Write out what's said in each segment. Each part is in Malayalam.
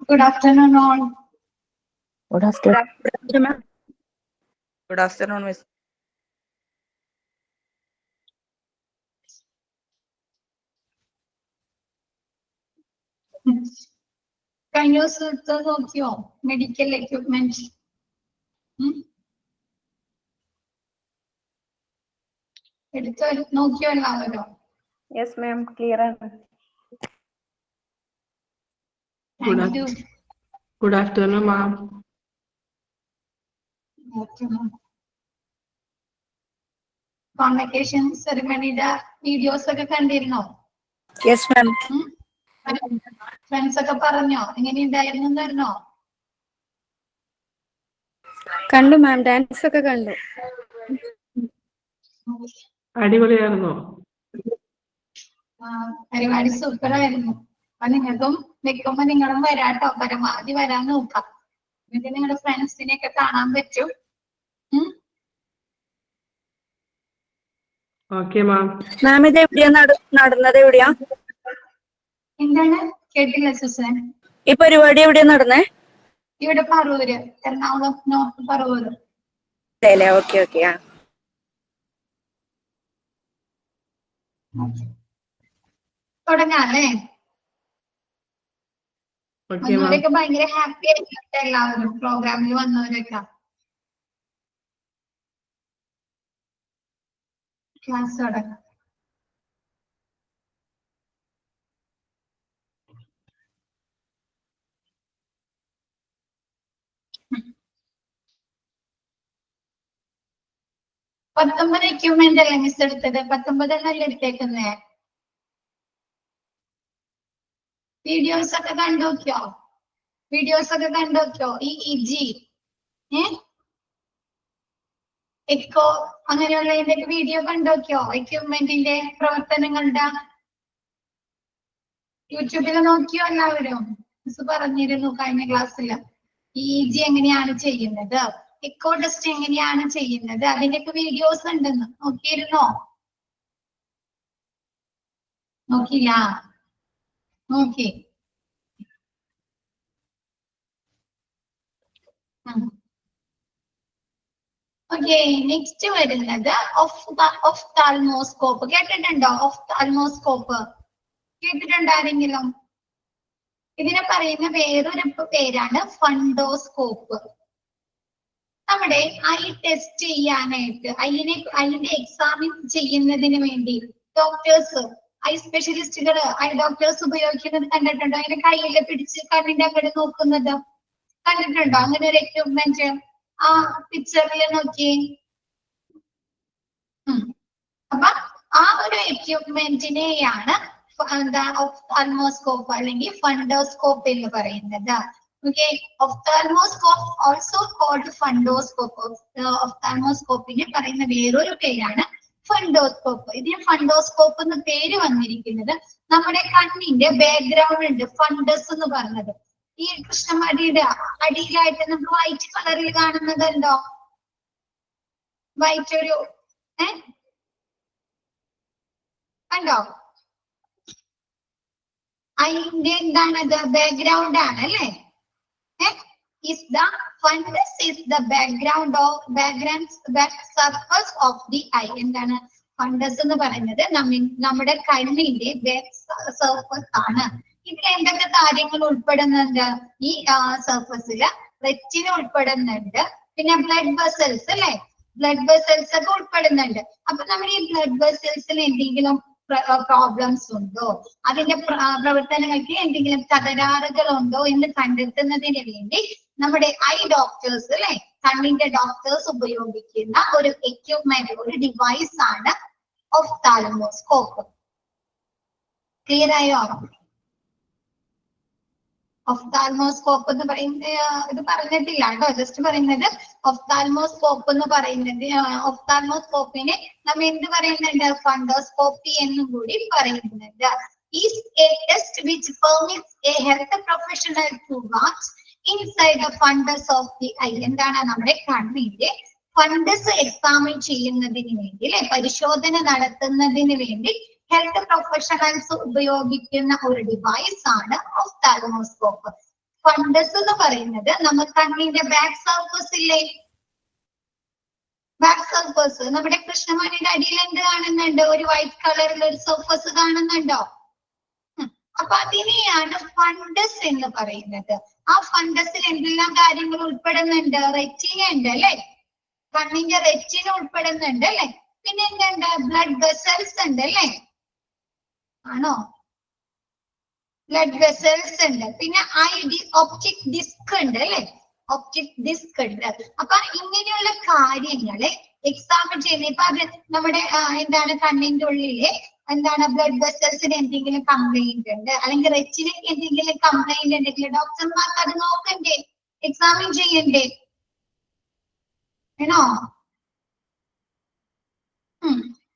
Good afternoon, all. Good afternoon. Good afternoon, Miss. Can you search your medical equipment? എടുത്ത് നോക്കിയോ എല്ലാവരും? Yes, ma'am. Clear. Thank you. Good afternoon, ma'am. Convocation ceremony-യുടെ വീഡിയോസ് ഒക്കെ കണ്ടിരുന്നോ? Yes, ma'am. ഫ്രണ്ട്സ് ഒക്കെ പറഞ്ഞോ എങ്ങനെയുണ്ടായിരുന്നു എന്നറിഞ്ഞോ? കണ്ടു മാം, ഡാൻസ് ഒക്കെ കണ്ടു. അടിപൊളിയായിരുന്നോ? പരിപാടി സൂപ്പർ ആയിരുന്നു. അപ്പൊ നിങ്ങൾക്കും വെക്കുമ്പോ നിങ്ങളും വരാട്ടോ, പരമാവധി വരാൻ നോക്കാം. എന്നിട്ട് നിങ്ങളുടെ ഫ്രണ്ട്സിനെ ഒക്കെ കാണാൻ പറ്റും. Okay ma'am. മാം ഇത് എവിടെയാ നടന്നത്? എവിടെയാ? എന്താണ് കേട്ടില്ല സുസൻ? ഈ പരിപാടി എവിടെയാ നടന്നേ? ഇവിടെ പറവൂര്, എറണാകുളം നോർത്ത് പറവൂര്. അല്ലേ, ഓക്കെ ഓക്കെ. ആ തുടങ്ങാല്ലേ? Okay ma'am. വന്നവരൊക്കെ ഭയങ്കര ഹാപ്പി ആയിട്ട് എല്ലാവരും പ്രോഗ്രാമിൽ വന്നവരൊക്കെ. ക്ലാസ് തുടങ്ങാം. പത്തൊമ്പത് എക്യുപ്മെന്റ് അല്ലേ മിസ് എടുത്തത്? 19 അല്ലേ എടുത്തേക്കുന്നേ? വീഡിയോസ് ഒക്കെ കണ്ടുനോക്കിയോ? EEG, എക്കോ അങ്ങനെയുള്ള ഇതിന്റെ വീഡിയോ കണ്ടുനോക്കിയോ? എക്യുപ്മെന്റിന്റെ പ്രവർത്തനങ്ങളുടെ യൂട്യൂബിൽ നോക്കിയോ എല്ലാവരും? മിസ് പറഞ്ഞിരുന്നു കഴിഞ്ഞ ക്ലാസ്സിൽ EEG എങ്ങനെയാണ് ചെയ്യുന്നത്, എക്കോ ടെസ്റ്റ് എങ്ങനെയാണ് ചെയ്യുന്നത്, അതിന്റെയൊക്കെ വീഡിയോസ് ഉണ്ടെന്ന്. നോക്കിയിരുന്നോ? നോക്കില്ല? നോക്കി. ഓക്കെ, നെക്സ്റ്റ് വരുന്നത് ഒഫ്താൽമോസ്കോപ്പ്. കേട്ടിട്ടുണ്ടോ? ഒഫ്താൽമോസ്കോപ്പ് കേട്ടിട്ടുണ്ടോ ആരെങ്കിലും? ഇതിനെ പറയുന്ന വേറൊരു പേരാണ് ഫണ്ടോസ്കോപ്പ്. നമ്മുടെ ഐ ടെസ്റ്റ് ചെയ്യാനായിട്ട് ഐന്റെ എക്സാമിൻ ചെയ്യുന്നതിന് വേണ്ടി ഡോക്ടേഴ്സ്, ഐ സ്പെഷ്യലിസ്റ്റുകൾ, ഐ ഡോക്ടേഴ്സ് ഉപയോഗിക്കുന്നത് കണ്ടിട്ടുണ്ടോ? അതിന്റെ കയ്യിൽ പിടിച്ച് കണ്ണിന്റെ അങ്ങോട്ട് നോക്കുന്നത് കണ്ടിട്ടുണ്ടോ? അങ്ങനെ ഒരു എക്യുപ്മെന്റ് ആ പിക്ചറിൽ നോക്കി. അപ്പൊ ആ ഒരു എക്യുപ്മെന്റിനെയാണ് ഒഫ്താൽമോസ്കോപ്പ് അല്ലെങ്കിൽ ഫണ്ടോസ്കോപ്പ് എന്ന് പറയുന്നത്. Okay, ophthalmoscope also called fundoscope. ഒഫ്താൽമോസ്കോപ്പിനെ പറയുന്ന വേറൊരു പേരാണ് ഫണ്ടോസ്കോപ്പ്. ഇതിന് ഫണ്ടോസ്കോപ്പ് എന്ന് പേര് വന്നിരിക്കുന്നത് നമ്മുടെ കണ്ണിന്റെ ബാക്ക്ഗ്രൗണ്ട് ഉണ്ട്, ഫണ്ടസ് എന്ന് പറഞ്ഞത്. ഈ കൃഷ്ണമടിയുടെ അടിയിലായിട്ട് നമ്മൾ വൈറ്റ് കളറിൽ കാണുന്നത് ഉണ്ടോ? വൈറ്റ് ഒരു കണ്ടോ? അതിന്റെ എന്താണത്? ബാക്ക്ഗ്രൗണ്ട് ആണ് അല്ലേ? Is the fundus is the background surface of the eye. എന്താണ് ഫണ്ടസ് എന്ന് പറയുന്നത്? നമ്മുടെ കണ്ണിന്റെ സർഫസ് ആണ്. ഇതിൽ എന്തൊക്കെ കാര്യങ്ങൾ ഉൾപ്പെടുന്നുണ്ട്? ഈ സർഫസില് റെറ്റിന ഉൾപ്പെടുന്നുണ്ട്, പിന്നെ ബ്ലഡ് വെസൽസ് അല്ലെ, ബ്ലഡ് വെസൽസ് ഒക്കെ ഉൾപ്പെടുന്നുണ്ട്. അപ്പൊ നമ്മുടെ ഈ ബ്ലഡ് വെസൽസിൽ എന്തെങ്കിലും പ്രോബ്ലംസ് ഉണ്ടോ, അതിന്റെ പ്രവർത്തനങ്ങൾക്ക് എന്തെങ്കിലും തകരാറുകൾ ഉണ്ടോ എന്ന് കണ്ടെത്തുന്നതിന് വേണ്ടി നമ്മുടെ ഐ ഡോക്ടേഴ്സ് അല്ലെ, കണ്ണിന്റെ ഡോക്ടേഴ്സ് ഉപയോഗിക്കുന്ന ഒരു എക്യുപ്മെന്റ്, ഒരു ഡിവൈസ് ആണ് ഒഫ്താൽമോസ്കോപ്പ്. ക്ലിയർ ആയോ? ഒഫ്താൽമോസ്കോപ്പ് എന്ന് പറയുന്നത് ഇത് പറഞ്ഞിട്ടില്ല കേട്ടോ, ജസ്റ്റ് പറയുന്നത് ഒഫ്താൽമോസ്കോപ്പ് എന്ന് പറയുന്നത്. ഒഫ്താൽമോസ്കോപ്പിനെ നമ്മൾ എന്ത് പറയുന്നുണ്ട്? ഫണ്ടോസ്കോപ്പി എന്നും കൂടി പറയുന്നുണ്ട്. Is a test which permits a health professional to watch inside the fundus of the eye. എന്താണ്? നമ്മുടെ കണ്ണിന്റെ ഫണ്ടസ് എക്സാമിൻ ചെയ്യുന്നതിന് വേണ്ടി അല്ലെ, പരിശോധന നടത്തുന്നതിന് വേണ്ടി ഹെൽത്ത് പ്രൊഫഷണൽസ് ഉപയോഗിക്കുന്ന ഒരു ഡിവൈസ് ആണ് ഒഫ്താൽമോസ്കോപ്പ്. ഫണ്ടസ് എന്ന് പറയുന്നത് നമ്മൾ കണ്ണിന്റെ ബാക്ക് സർഫസ് ഇല്ലേ, ബാക്ക് സർഫസ് നമ്മുടെ കൃഷ്ണമണിയുടെ അടിയിൽ എന്ത് കാണുന്നുണ്ട്, ഒരു വൈറ്റ് കളറിൽ ഒരു സർഫസ് കാണുന്നുണ്ടോ? അപ്പൊ അതിനെയാണ് ഫണ്ടസ് എന്ന് പറയുന്നത്. ആ ഫണ്ടസിൽ എന്തെല്ലാം കാര്യങ്ങൾ ഉൾപ്പെടുന്നുണ്ട്? റെറ്റിന ഉണ്ട് അല്ലെ, കണ്ണിന്റെ റെറ്റിന ഉൾപ്പെടുന്നുണ്ട് അല്ലെ, പിന്നെ എന്തുണ്ട്, ബ്ലഡ് വെസൽസ് ഉണ്ട് അല്ലെ, ആണോ? ബ്ലഡ് വെസൽസ് ഉണ്ട്, പിന്നെ ഒപ്റ്റിക് ഡിസ്ക് ഉണ്ട് അല്ലെ, ഒപ്റ്റിക് ഡിസ്ക് ഉണ്ട്. അപ്പൊ ഇങ്ങനെയുള്ള കാര്യങ്ങളെ എക്സാമിൻ ചെയ്യുന്നത്. ഇപ്പൊ അത് നമ്മുടെ എന്താണ് കണ്ണിന്റെ ഉള്ളിലെ എന്താണ് ബ്ലഡ് വെസൽസിന് എന്തെങ്കിലും കംപ്ലൈന്റ് ഉണ്ട്, അല്ലെങ്കിൽ റെറ്റിനയ്ക്ക് എന്തെങ്കിലും കംപ്ലൈന്റ് ഉണ്ടെങ്കിൽ ഡോക്ടർമാർക്ക് അത് നോക്കണ്ടേ, എക്സാമിൻ ചെയ്യണ്ടേ, ആണോ?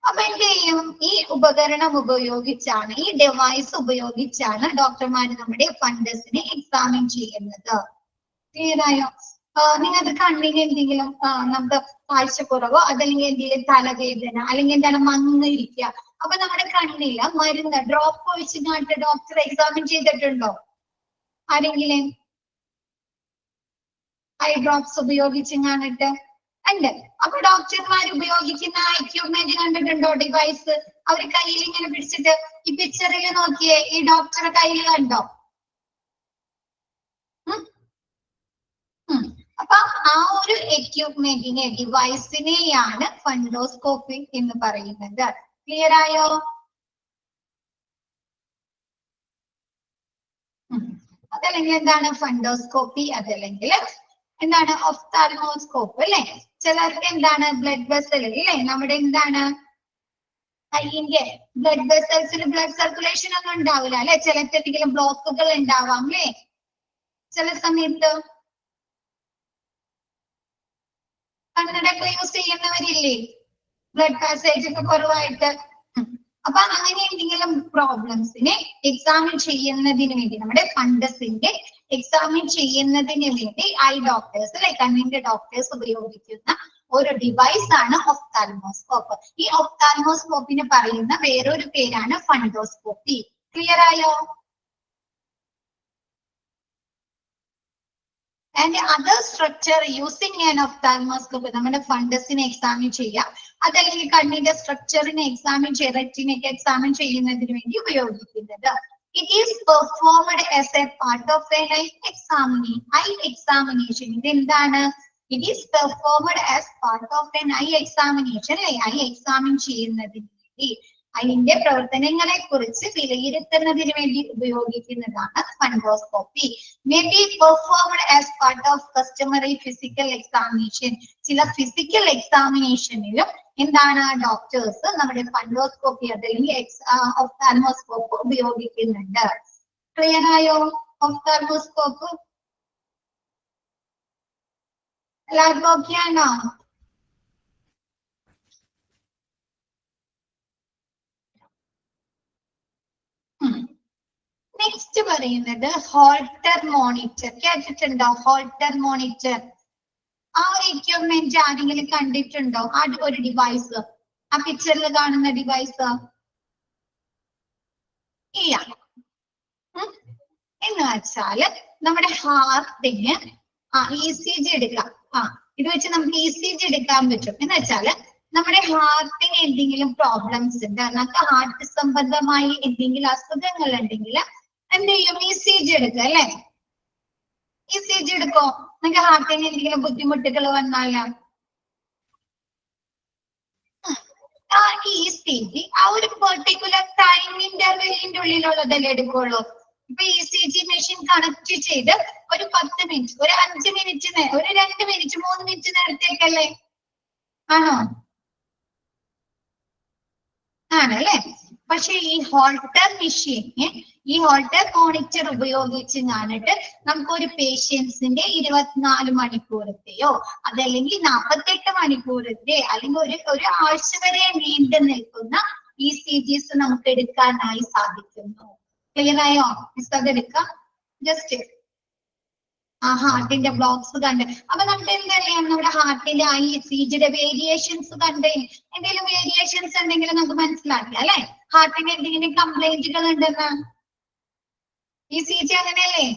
അപ്പൊ എന്ത് ചെയ്യും, ഈ ഉപകരണം ഉപയോഗിച്ചാണ്, ഈ ഡിവൈസ് ഉപയോഗിച്ചാണ് ഡോക്ടർമാർ നമ്മുടെ ഫണ്ടസിനെ എക്സാമിൻ ചെയ്യുന്നത്. ക്ലിയർ ആയോ? നിങ്ങൾക്ക് കണ്ണിന് എന്തെങ്കിലും നമുക്ക് കാഴ്ചക്കുറവോ അതല്ലെങ്കിൽ എന്തെങ്കിലും തലവേദന അല്ലെങ്കിൽ എന്താണ് മങ്ങിരിക്കുക, അപ്പൊ നമ്മുടെ കണ്ണില് മരുന്ന് ഡ്രോപ്പ് ഒഴിച്ചിട്ട് ഡോക്ടർ എക്സാമിൻ ചെയ്തിട്ടുണ്ടോ? ആരെങ്കിലും ഐ ഡ്രോപ്സ് ഉപയോഗിച്ചിട്ട് ഉണ്ട്. അപ്പൊ ഡോക്ടർമാർ ഉപയോഗിക്കുന്ന എക്യുപ്മെന്റ് കണ്ടിട്ടുണ്ടോ? ഡിവൈസ് അവർ കയ്യിൽ ഇങ്ങനെ പിടിച്ചിട്ട്, ഈ പിക്ചറിൽ നോക്കിയേ, ഈ ഡോക്ടറെ കയ്യിൽ കണ്ടോ? അപ്പൊ ആ ഒരു എക്യുപ്മെന്റിനെ, ഡിവൈസിനെയാണ് ഫണ്ടോസ്കോപ്പി എന്ന് പറയുന്നത്. ക്ലിയർ ആയോ? അതല്ലെങ്കിൽ എന്താണ് ഫണ്ടോസ്കോപ്പി, അതല്ലെങ്കിൽ എന്താണ് ഒഫ്താൽമോസ്കോപ്പ് അല്ലെ. ചിലർക്ക് എന്താണ് ബ്ലഡ് വെസൽ അല്ലെ, നമ്മുടെ എന്താണ് കയ്യിന്റെ ബ്ലഡ് വെസൽസിൽ ബ്ലഡ് സർക്കുലേഷൻ ഒന്നും ഉണ്ടാവില്ല അല്ലെ, ചിലർക്ക് എന്തെങ്കിലും ബ്ലോക്കുകൾ ഉണ്ടാവാം അല്ലെ, ചില സമയത്ത് കണ്ണടയൊക്കെ യൂസ് ചെയ്യുന്നവരില്ലേ, ബ്ലഡ് പാസേജ് ഒക്കെ കുറവായിട്ട്. അപ്പൊ അങ്ങനെ എന്തെങ്കിലും പ്രോബ്ലംസിനെ എക്സാമിൻ ചെയ്യുന്നതിന് വേണ്ടി, നമ്മുടെ ഫണ്ടസിന്റെ എക്സാമിൻ ചെയ്യുന്നതിന് വേണ്ടി ഐ ഡോക്ടേഴ്സ് അല്ലെ, കണ്ണിന്റെ ഡോക്ടേഴ്സ് ഉപയോഗിക്കുന്ന ഒരു ഡിവൈസ് ആണ് ഒഫ്താൽമോസ്കോപ്പ്. ഈ ഒഫ്താൽമോസ്കോപ്പിന് പറയുന്ന വേറൊരു പേരാണ് ഫണ്ടോസ്കോപ്പി. ക്ലിയർ ആയോ? And other structure using an ophthalmoscope, നമ്മുടെ ഫണ്ടസിനെ എക്സാമിൻ ചെയ്യാം, അതല്ലെങ്കിൽ കണ്ണിന്റെ സ്ട്രക്ചറിനെ എക്സാമിൻ റെറ്റിനയ്ക്ക് എക്സാമിൻ ചെയ്യുന്നതിന് വേണ്ടി ഉപയോഗിക്കുന്നത്. It is performed as a part of an eye examination. ഇതെന്താണ്? It is performed as part of an eye examination അല്ലെ, ഐ എക്സാമിൻ ചെയ്യുന്നതിന് വേണ്ടി, അതിന്റെ പ്രവർത്തനങ്ങളെ കുറിച്ച് വിലയിരുത്തുന്നതിന് വേണ്ടി ഉപയോഗിക്കുന്നതാണ് ഫണ്ടോസ്കോപ്പി. May be performed as part of customary physical examination. ചില ഫിസിക്കൽ എക്സാമിനേഷനിലും എന്താണ് ഡോക്ടേഴ്സ് നമ്മുടെ ഫണ്ടോസ്കോപ്പി അതല്ലെങ്കിൽ ഒഫ്താൽമോസ്കോപ്പ് ഉപയോഗിക്കുന്നുണ്ട്. ക്ലിയർ ആയോ? ഒഫ്താൽമോസ്കോപ്പ് എല്ലാവർക്കും ഓക്കെ ആണോ? നെക്സ്റ്റ് പറയുന്നത് ഹോൾട്ടർ മോണിറ്റർ. കേട്ടിട്ടുണ്ടോ ഹോൾട്ടർ മോണിറ്റർ? ആ ഒരു എക്യുപ്മെന്റ് ആരെങ്കിലും കണ്ടിട്ടുണ്ടോ? ആ ഒരു ഡിവൈസ്, ആ പിക്ചറിൽ കാണുന്ന ഡിവൈസ് ഇല്ല. എന്ന് വെച്ചാല് നമ്മുടെ ഹാർട്ടിന് ECG എടുക്കാം. ഇത് വെച്ച് നമുക്ക് ECG എടുക്കാൻ പറ്റും. എന്ന് വെച്ചാല് നമ്മുടെ ഹാർട്ടിന് എന്തെങ്കിലും പ്രോബ്ലംസ് ഉണ്ട്, നമുക്ക് ഹാർട്ട് സംബന്ധമായി എന്തെങ്കിലും അസുഖങ്ങൾ ഉണ്ടെങ്കിൽ എന്ത് ചെയ്യും? ECG എടുക്കുക അല്ലെ. ECG എടുക്കോ? നിങ്ങൾക്ക് ഹാർട്ടിന് എന്തെങ്കിലും ബുദ്ധിമുട്ടുകൾ വന്നാല് ECG ആ ഒരു പെർട്ടിക്കുലർ ടൈം ഇന്റർവെല്ലിന്റെ ഉള്ളിലുള്ളതല്ലേ എടുക്കുള്ളൂ. ഇപ്പൊ ECG മെഷീൻ കണക്ട് ചെയ്ത് ഒരു 10 മിനിറ്റ്, ഒരു 5 മിനിറ്റ്, ഒരു 2 മിനിറ്റ്, 3 മിനിറ്റ് നേരത്തേക്കല്ലേ? ആണോ? ആണല്ലേ. പക്ഷെ ഈ ഹോൾട്ടർ മെഷീന്, ഈ ഹോൾട്ടർ മോണിറ്റർ ഉപയോഗിച്ച് ഞാനിട്ട് നമുക്ക് ഒരു പേഷ്യൻസിന്റെ 24 മണിക്കൂറത്തെയോ അതല്ലെങ്കിൽ 48 മണിക്കൂറത്തെ അല്ലെങ്കിൽ ഒരു ആഴ്ച വരെ നീണ്ടു നിൽക്കുന്ന ECGs നമുക്ക് എടുക്കാനായി സാധിക്കുന്നു. ക്ലിയർ ആയോ? അതെടുക്കാം. ജസ്റ്റ് ആ ഹാർട്ടിന്റെ ബ്ലോക്സ് കണ്ട്. അപ്പൊ നമുക്ക് എന്തറിയാം, നമ്മുടെ ഹാർട്ടിന്റെ ആ ECGയുടെ വേരിയേഷൻസ് കണ്ട് എന്തെങ്കിലും വേരിയേഷൻസ് എന്തെങ്കിലും നമുക്ക് മനസ്സിലാക്കില്ല അല്ലെ? ഹാർട്ടിന് എന്തെങ്കിലും കംപ്ലൈന്റുകൾ ഉണ്ടെന്ന് ECG അങ്ങനെയല്ലേ?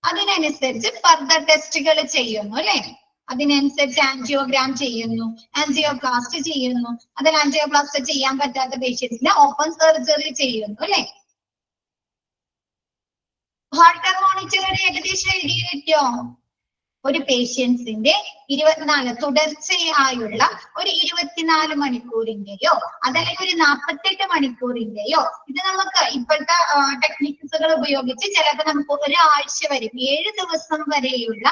അതിനനുസരിച്ച് ഫർദർ ടെസ്റ്റുകൾ ചെയ്യുന്നു അല്ലെ? അതിനനുസരിച്ച് ആൻജിയോഗ്രാം ചെയ്യുന്നു, ആൻജിയോപ്ലാസ്റ്റ് ചെയ്യുന്നു. അതിൽ ആൻജിയോപ്ലാസ്റ്റ് ചെയ്യാൻ പറ്റാത്ത പേഷ്യൻസിന് ഓപ്പൺ സർജറി ചെയ്യുന്നു അല്ലെ? ഹാർട്ട് മോണിറ്ററുടെ ഏകദേശം ഐഡിയ കിട്ടിയോ? ഒരു പേഷ്യൻസിന്റെ 24 തുടർച്ചയായുള്ള ഒരു 24 മണിക്കൂറിന്റെയോ അതല്ലെങ്കിൽ ഒരു 48 മണിക്കൂറിന്റെയോ, ഇത് നമുക്ക് ഇപ്പോഴത്തെ ടെക്നിക്സുകൾ ഉപയോഗിച്ച് ചിലപ്പോൾ നമുക്ക് ഒരാഴ്ച വരെ 7 ദിവസം വരെയുള്ള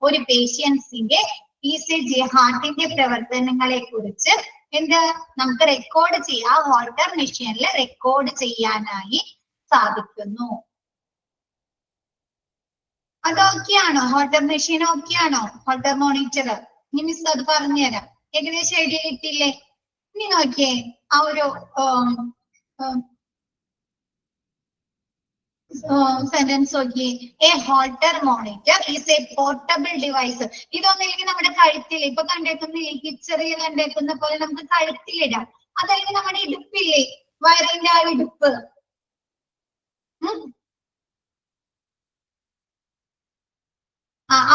ഒരു പേഷ്യൻസിന്റെ ECG ഹാർട്ടിന്റെ പ്രവർത്തനങ്ങളെ കുറിച്ച് നമുക്ക് റെക്കോർഡ് ചെയ്യാം, ഹോൾട്ടർ മെഷീനിൽ റെക്കോർഡ് ചെയ്യാനായി സാധിക്കുന്നു. അതൊക്കെയാണോ? ഹോൾട്ടർ മെഷീൻ ഓക്കെയാണോ? ഹോൾട്ടർ മോണിറ്റർ ഇനി മിസ് അത് പറഞ്ഞുതരാം. ഏകദേശം ഐഡിയ കിട്ടിയില്ലേ? ഇനി നോക്കിയേ ആ ഒരു സെന്റൻസ് നോക്കിയേ. A Holter monitor is a portable device. ഇതൊന്നില്ലെങ്കിൽ നമ്മുടെ കഴുത്തിൽ ഇപ്പൊ കണ്ടേക്കുന്നില്ലേ, പിക്ചറിൽ കണ്ടേക്കുന്ന പോലെ നമുക്ക് കഴുത്തിലിടാം. അതല്ലെങ്കിൽ നമ്മുടെ ഇടുപ്പില്ലേ, വയറിന്റെ ആ ഇടുപ്പ്,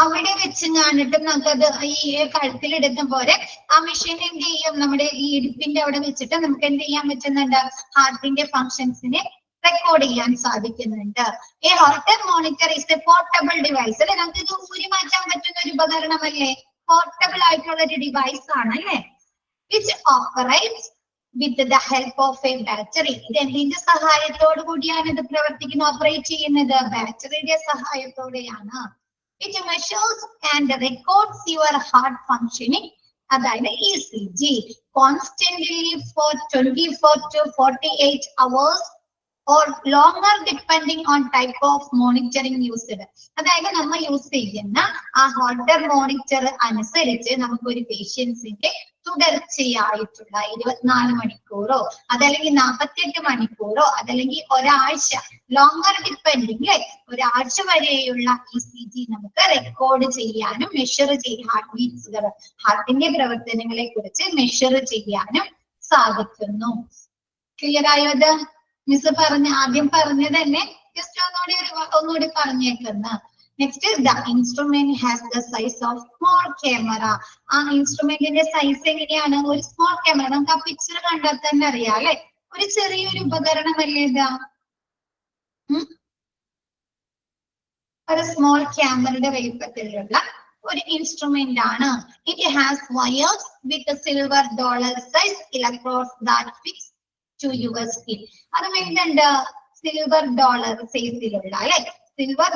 അവിടെ വെച്ച് ഞാനിട്ട് നമുക്കത് ഈ കഴുത്തിലിടുന്ന പോലെ ആ മെഷീൻ എന്ത് ചെയ്യും, നമ്മുടെ ഈ ഇടുപ്പിന്റെ അവിടെ വെച്ചിട്ട് നമുക്ക് എന്ത് ചെയ്യാൻ പറ്റുന്നുണ്ട്, ഹാർട്ടിന്റെ ഫങ്ഷൻസിനെ റെക്കോർഡ് ചെയ്യാൻ സാധിക്കുന്നുണ്ട്. A Holter monitor is A portable device അല്ലെ? നമുക്ക് ഇത് ഊരി മാറ്റാൻ പറ്റുന്ന ഒരു ഉപകരണമല്ലേ? പോർട്ടബിൾ ആയിട്ടുള്ള ഒരു ഡിവൈസ് ആണ് അല്ലെ? Which operates with the help of A battery. ഇത് എന്തിന്റെ സഹായത്തോടു കൂടിയാണ് ഇത് പ്രവർത്തിക്കുന്നത്, ഓപ്പറേറ്റ് ചെയ്യുന്നത്? ബാറ്ററിയുടെ സഹായത്തോടെയാണ്. It measures and records your heart functioning, അതായത് ECG, constantly for 24 to 48 hours or longer depending on type of monitoring used. അതായത് നമ്മൾ യൂസ് ചെയ്യുന്ന ആ ഹോൾട്ടർ മോണിറ്റർ അനുസരിച്ച് നമുക്ക് ഒരു പേഷ്യൻസിന്റെ തുടർച്ചയായിട്ടുള്ള 24 മണിക്കൂറോ അതല്ലെങ്കിൽ 48 മണിക്കൂറോ അതല്ലെങ്കിൽ ഒരാഴ്ച, ലോങ്ങർ ഡിപ്പെൻഡിങ് ഒരാഴ്ച വരെയുള്ള ECG നമുക്ക് റെക്കോർഡ് ചെയ്യാനും മെഷർ ചെയ്യാൻ, ഹാർട്ട് ബീറ്റ്സുകൾ ഹാർട്ടിന്റെ പ്രവർത്തനങ്ങളെ കുറിച്ച് മെഷർ ചെയ്യാനും സാധിക്കുന്നു. ക്ലിയർ ആയോ? ഇത് മിസ് ആദ്യം പറഞ്ഞത് തന്നെ ജസ്റ്റ് ഒന്നുകൂടി പറഞ്ഞേക്കുന്ന. Next, the instrument has the size of small camera. ആ ഇൻസ്ട്രുമെന്റിന്റെ സൈസ് എങ്ങനെയാണ്? ഒരു സ്മോൾ ക്യാമറ. നമുക്ക് ആ പിക്ചർ കണ്ടാൽ തന്നെ അറിയാം അല്ലെ? ഒരു ചെറിയൊരു ഉപകരണമല്ലേ ഇതാ, ഒരു സ്മോൾ ക്യാമറയുടെ വലിപ്പത്തിലുള്ള ഒരു ഇൻസ്ട്രുമെന്റ് ആണ്. It has wires with silver dollar size electrodes that fix to your skin. അത് എന്തുണ്ട്? സിൽവർ ഡോളർ സൈസിലുള്ള അല്ലെ? സിൽവർ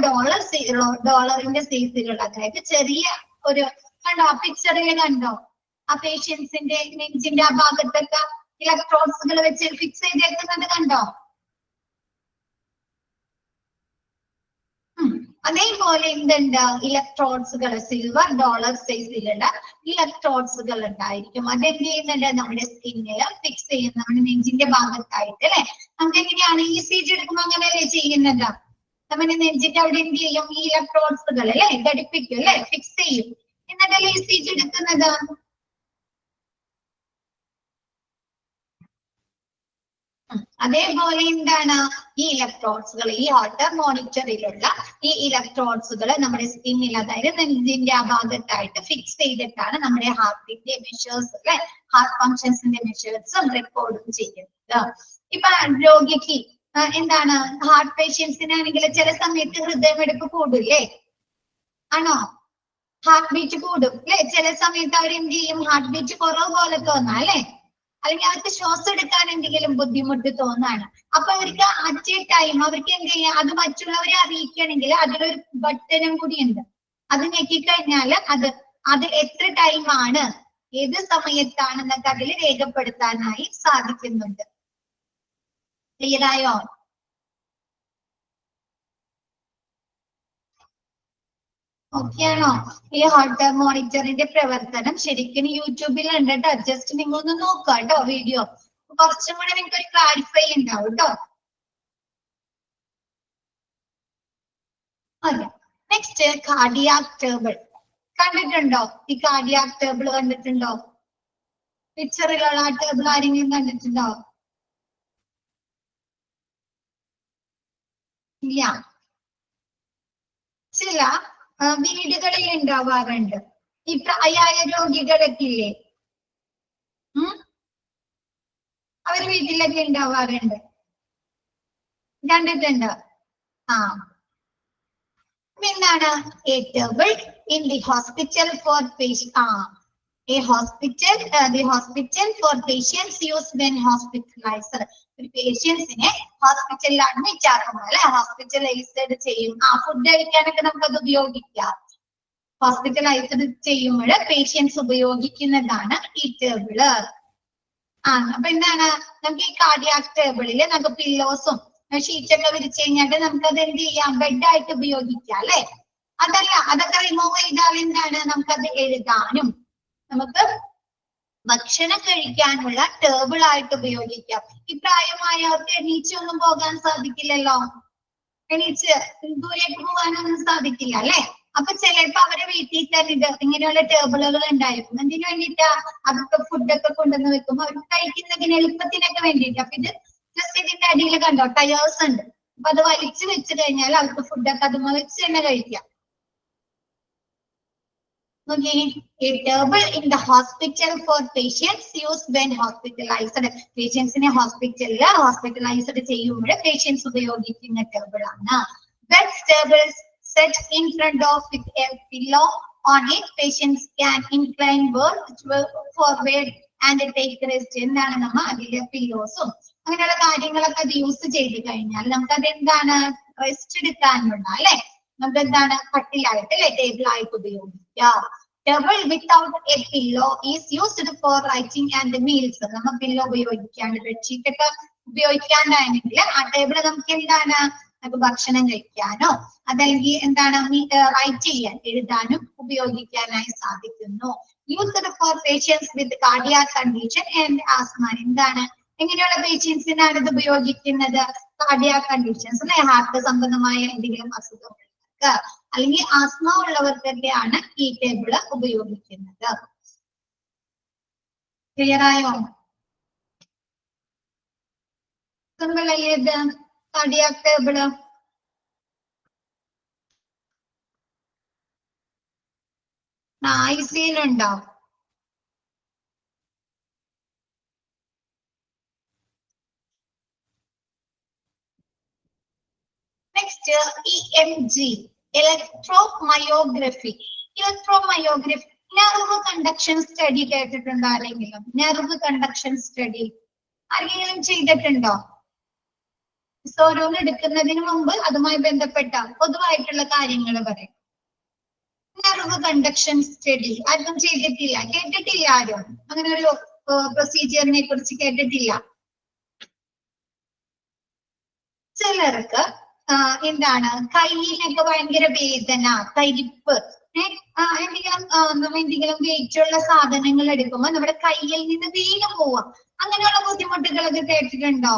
ഡോളറിന്റെ സൈസിലുള്ള, അതായത് ചെറിയ ഒരു, കണ്ടോ പിക്ചറിൽ കണ്ടോ ആ പേഷ്യൻസിന്റെ നെഞ്ചിന്റെ ആ ഭാഗത്തൊക്കെ ഇലക്ട്രോഡ്സുകൾ വെച്ച് ഫിക്സ് ചെയ്തേക്കുന്നത് കണ്ടോ? അതേപോലെ എന്തുണ്ട്? ഇലക്ട്രോഡ്സുകൾ സിൽവർ ഡോളർ സൈസിലുള്ള ഇലക്ട്രോഡ്സുകൾ ഉണ്ടായിരിക്കും. അതെന്ത് ചെയ്യുന്നുണ്ട്? നമ്മുടെ സ്കിന്നിൽ ഫിക്സ് ചെയ്യുന്ന, നമ്മുടെ നെഞ്ചിന്റെ ഭാഗത്തായിട്ട് അല്ലെ? നമുക്ക് എങ്ങനെയാണ് ECG എടുക്കുമ്പോൾ അങ്ങനെയല്ലേ ചെയ്യുന്നത്? നമ്മുടെ നെഞ്ചിന്റെ അവിടെ എന്ത് ചെയ്യും? ഈ ഇലക്ട്രോഡ്സുകൾ അല്ലെ ഘടിപ്പിക്കും അല്ലെ, ഫിക്സ് ചെയ്യും. എന്നിട്ടല്ലേ ECG എടുക്കുന്നത്? അതേപോലെ എന്താണ് ഈ ഇലക്ട്രോഡ്സുകൾ, ഈ ഹോൾട്ടർ മോണിറ്ററിലുള്ള ഈ ഇലക്ട്രോഡ്സുകൾ നമ്മുടെ സ്കിന്നിൽ, അതായത് നെഞ്ചിന്റെ ആ ഭാഗത്തായിട്ട് ഫിക്സ് ചെയ്തിട്ടാണ് നമ്മുടെ ഹാർട്ടിന്റെ മെഷേഴ്സ് അല്ലെ, ഹാർട്ട് ഫങ്ഷൻസിന്റെ മെഷേഴ്സും റെക്കോർഡും ചെയ്യുന്നത്. ഇപ്പൊ രോഗിക്ക് എന്താണ്, ഹാർട്ട് പേഷ്യൻസിനാണെങ്കിൽ ചില സമയത്ത് ഹൃദയമെടുപ്പ് കൂടില്ലേ? ആണോ? ഹാർട്ട് ബീറ്റ് കൂടും അല്ലെ? ചില സമയത്ത് അവർ എന്ത് ചെയ്യും? ഹാർട്ട് ബീറ്റ് കുറവ് പോലെ തോന്നാം അല്ലെ? അല്ലെങ്കിൽ അവർക്ക് ശ്വാസം എടുക്കാൻ എന്തെങ്കിലും ബുദ്ധിമുട്ട് തോന്നാണ്. അപ്പൊ അവർക്ക് അറ്റ് എ ടൈം അവർക്ക് എന്ത് ചെയ്യാം? അത് മറ്റുള്ളവരെ അറിയിക്കണമെങ്കിൽ അതിലൊരു ബട്ടനും കൂടി ഉണ്ട്. അത് ഞെക്കിക്കഴിഞ്ഞാൽ അത് എത്ര ടൈമാണ്, ഏത് സമയത്താണെന്നൊക്കെ അതിൽ രേഖപ്പെടുത്താനായി സാധിക്കുന്നുണ്ട്. ക്ലിയറായോ? ഓക്കെയാണോ? ഈ ഹോൾട്ടർ മോണിറ്ററിന്റെ പ്രവർത്തനം ശരിക്കും യൂട്യൂബിൽ ഉണ്ട് കേട്ടോ. ജസ്റ്റ് നിങ്ങളൊന്ന് നോക്കുക കേട്ടോ വീഡിയോ. കുറച്ചും കൂടെ നിങ്ങൾക്ക് ഒരു ക്ലാരിഫൈ ഉണ്ടാവും കേട്ടോ. അതെ. നെക്സ്റ്റ് കാർഡിയാക് ടേബിൾ കണ്ടിട്ടുണ്ടോ? ഈ കാർഡിയാക് ടേബിൾ കണ്ടിട്ടുണ്ടോ? പിക്ചറിലുള്ള ആ ടേബിൾ ആരെങ്കിലും കണ്ടിട്ടുണ്ടോ? ഇല്ല. ചില വീടുകളിൽ ഉണ്ടാവാറുണ്ട്. ഈ പ്രായമായ രോഗികളൊക്കെ ഇല്ലേ, അവര് വീട്ടിലൊക്കെ ഉണ്ടാവാറുണ്ട്. കണ്ടിട്ടുണ്ട്. ആ എന്താണ് A table in the hospital four a hospital the hospital for patients used when hospitalized. ഒരു പേഷ്യൻസിനെ ഹോസ്പിറ്റലിൽ അഡ്മിറ്റ് ആക്കുമ്പോൾ അല്ലെ, ഹോസ്പിറ്റലൈസ്ഡ് ചെയ്യും. ഫുഡ് കഴിക്കാനൊക്കെ നമുക്കത് ഉപയോഗിക്കാം. ഹോസ്പിറ്റലൈസ്ഡ് ചെയ്യുമ്പോൾ പേഷ്യൻസ് ഉപയോഗിക്കുന്നതാണ് ഈ ടേബിള്. അപ്പൊ എന്താണ്, നമുക്ക് ഈ കാർഡിയാക് ടേബിളില് നമുക്ക് പില്ലോസും ഷീറ്റൊക്കെ വിരിച്ചു കഴിഞ്ഞാൽ നമുക്കത് എന്ത് ചെയ്യാം, ബെഡായിട്ട് ഉപയോഗിക്കാം അല്ലെ. അതല്ല, അതൊക്കെ റിമൂവ് ചെയ്താൽ എന്താണ്, നമുക്കത് എഴുതാനും നമുക്ക് ഭക്ഷണം കഴിക്കാനുള്ള ടേബിൾ ആയിട്ട് ഉപയോഗിക്കാം. ഈ പ്രായമായവർക്ക് എണീച്ചൊന്നും പോകാൻ സാധിക്കില്ലല്ലോ, എണീച്ച് ദൂരേക്ക് പോകാനൊന്നും സാധിക്കില്ല അല്ലെ. അപ്പൊ ചിലപ്പോ അവരുടെ വീട്ടിൽ തന്നെ ഇങ്ങനെയുള്ള ടേബിളുകൾ ഉണ്ടായിരിക്കും. എന്തിനു വേണ്ടിയിട്ടാ, അതൊക്കെ ഫുഡൊക്കെ കൊണ്ടുവന്ന് വെക്കും അവർക്ക് കഴിക്കുന്നതിന് എളുപ്പത്തിനൊക്കെ വേണ്ടിയിട്ട്. അപ്പൊ ഇത് ജസ്റ്റ് ഇതിന്റെ അടിയിൽ കണ്ടോ ടയേഴ്സ് ഉണ്ട്. അപ്പൊ അത് വലിച്ചു വെച്ച് കഴിഞ്ഞാൽ അവർക്ക് ഫുഡൊക്കെ അതുമ്മ വെച്ച് തന്നെ കഴിക്കാം. Okay, a table in the hospital for patients used when hospitalized. Patients in a hospitalized ചെയ്യുമ്പോൾ patients ഉപയോഗിക്കുന്ന ടേബിൾ ആണ്. Bed tables set in front of with a pillow on it. Patients can incline forward and take rest. എന്താണ് നമ്മ അതിലെ പില്ലോസും അങ്ങനെയുള്ള കാര്യങ്ങളൊക്കെ അത് യൂസ് ചെയ്ത് കഴിഞ്ഞാൽ നമുക്കത് എന്താണ്, റെസ്റ്റ് എടുക്കാനുള്ള അല്ലെ, നമുക്ക് എന്താണ് കട്ടിലായിട്ട് അല്ലെ ടേബിൾ ആയിട്ട് ഉപയോഗിക്കാം. Table without a pillow is used for writing and meals. നമ്മൾ പില്ലോ ഉപയോഗിക്കാണ്ട് ബെഡ്ഷീറ്റ് ഒക്കെ ഉപയോഗിക്കാണ്ടാണെങ്കിൽ ആ ടേബിൾ നമുക്ക് എന്താണ്, നമുക്ക് ഭക്ഷണം കഴിക്കാനോ അതല്ലെങ്കിൽ എന്താണ് റൈറ്റ് ചെയ്യാൻ എഴുതാനും ഉപയോഗിക്കാനായി സാധിക്കുന്നു. Used for patients with cardiac condition and asthma. എന്താണ്, എങ്ങനെയുള്ള പേഷ്യൻസിനാണ് ഇത് ഉപയോഗിക്കുന്നത്, കാർഡിയാക് കണ്ടീഷൻസ് അല്ലെ, ഹാർട്ട് സംബന്ധമായ എന്തെങ്കിലും അസുഖങ്ങൾ അല്ലെങ്കിൽ ആസ്മ ഉള്ളവർക്കൊക്കെയാണ് ഈ ടേബിള് ഉപയോഗിക്കുന്നത്. ക്ലിയർ ആയോ? സിമ്പിൾ അല്ലേ ഇത് കാർഡിയാക് ടേബിള്? ഐസിയിലുണ്ടോ? Next EMG, electromyography. Electromyography nerve conduction study കേട്ടിട്ടുണ്ടോ ആരെങ്കിലും? നെർവ് കണ്ടക്ഷൻ സ്റ്റഡി ആരെങ്കിലും ചെയ്തിട്ടുണ്ടോ? ഓരോന്ന് എടുക്കുന്നതിന് മുമ്പ് അതുമായി ബന്ധപ്പെട്ട പൊതുവായിട്ടുള്ള കാര്യങ്ങൾ പറയും. നെർവ് കണ്ടക്ഷൻ സ്റ്റഡി ആർക്കും ചെയ്തിട്ടില്ല, കേട്ടിട്ടില്ല ആരും? അങ്ങനെ ഒരു പ്രൊസീജിയറിനെ കുറിച്ച് കേട്ടിട്ടില്ല. ചിലർക്ക് എന്താണ് കയ്യിനൊക്കെ ഭയങ്കര വേദന, തരിപ്പ്, എന്തെങ്കിലും വെയിറ്റ് ഉള്ള സാധനങ്ങൾ എടുക്കുമ്പോൾ നമ്മുടെ കയ്യിൽ നിന്ന് വീണ് പോവാം. അങ്ങനെയുള്ള ബുദ്ധിമുട്ടുകളൊക്കെ കേട്ടിട്ടുണ്ടോ?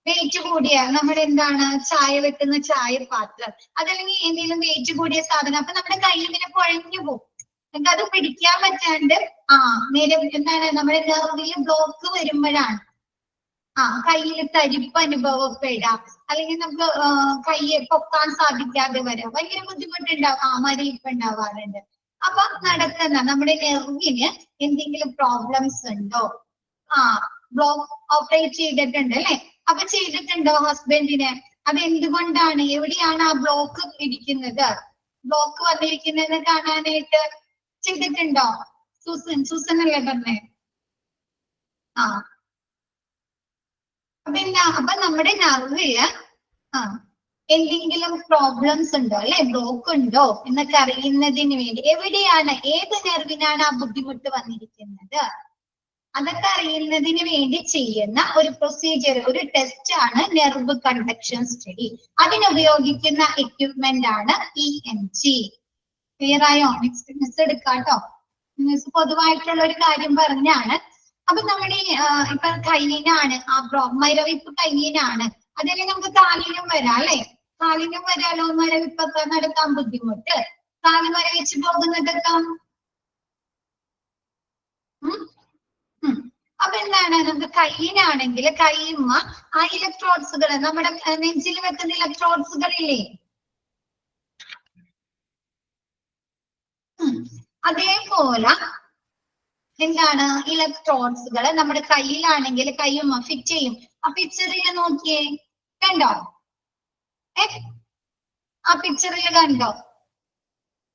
വെയിറ്റ് കൂടിയ നമ്മുടെ എന്താണ് ചായ വെക്കുന്ന ചായപാത്രം അതല്ലെങ്കിൽ എന്തെങ്കിലും വെയിറ്റ് കൂടിയ സാധനം, അപ്പൊ നമ്മുടെ കയ്യിൽ ഇങ്ങനെ കുഴഞ്ഞു പോകും. നമുക്ക് അത് പിടിക്കാൻ പറ്റാണ്ട് നേരെ എന്താണ് നമ്മുടെ നെർവിൽ ബ്ലോക്ക് വരുമ്പോഴാണ് കയ്യിൽ തരിപ്പ് അനുഭവപ്പെടാം, അല്ലെങ്കിൽ നമുക്ക് കയ്യെ പൊക്കാൻ സാധിക്കാതെ വരാം, ഭയങ്കര ബുദ്ധിമുട്ടുണ്ടാവും, മരവിപ്പ് ഉണ്ടാവാറുണ്ട്. അപ്പൊ നടക്കുന്ന നമ്മുടെ നെർവിന് എന്തെങ്കിലും പ്രോബ്ലംസ് ഉണ്ടോ? ബ്ലോക്ക് ഓപ്പറേറ്റ് ചെയ്തിട്ടുണ്ട് അല്ലെ, അപ്പൊ ചെയ്തിട്ടുണ്ടോ ഹസ്ബൻഡിന്? അത് എന്തുകൊണ്ടാണ്, എവിടെയാണ് ആ ബ്ലോക്ക് ഇരിക്കുന്നത്, ബ്ലോക്ക് വന്നിരിക്കുന്നത് കാണാനായിട്ട് ചെയ്തിട്ടുണ്ടോ? സൂസൻ അല്ലേ പറഞ്ഞേ? അപ്പൊ നമ്മുടെ നെർവില് എന്തെങ്കിലും പ്രോബ്ലംസ് ഉണ്ടോ അല്ലെ, ബ്ലോക്ക് ഉണ്ടോ എന്നൊക്കെ അറിയുന്നതിന് വേണ്ടി എവിടെയാണ്, ഏത് നെർവിനാണ് ആ ബുദ്ധിമുട്ട് വന്നിരിക്കുന്നത് അതൊക്കെ അറിയുന്നതിന് വേണ്ടി ചെയ്യുന്ന ഒരു പ്രൊസീജിയർ, ഒരു ടെസ്റ്റ് ആണ് നെർവ് കണ്ടക്ഷൻ സ്റ്റഡി. അതിനുപയോഗിക്കുന്ന എക്യുപ്മെന്റ് ആണ് EMG. ക്ലിയർ ആയോ? നെക്സ്റ്റ് മിസ് എടുക്കാട്ടോ. മിസ് പൊതുവായിട്ടുള്ള ഒരു കാര്യം പറഞ്ഞാണ്. അപ്പൊ നമ്മുടെ ഇപ്പൊ കയ്യിനാണ് മരവിപ്പ് കയ്യിനാണ്, അതല്ലെങ്കിൽ നമുക്ക് കാലിനും വരാം അല്ലെ. കാലിന് വരാലോ മരവിപ്പൊക്കെ നടക്കാൻ ബുദ്ധിമുട്ട്, കാല് മരവിച്ച് പോകുന്നതൊക്കെ. അപ്പൊ എന്താണ്, നമുക്ക് കയ്യിനാണെങ്കിൽ കയ്യുമ്മ ആ ഇലക്ട്രോഡ്സുകൾ, നമ്മുടെ നെഞ്ചിൽ വെക്കുന്ന ഇലക്ട്രോഡ്സുകളില്ലേ, അതേപോലെ എന്താണ് ഇലക്ട്രോഡ്സുകൾ നമ്മുടെ കയ്യിലാണെങ്കിൽ കയ്യുമ്മ ഫിറ്റ് ചെയ്യും. ആ പിക്ചറിൽ നോക്കിയേ, കണ്ടോ? ആ പിക്ചറിൽ കണ്ടോ?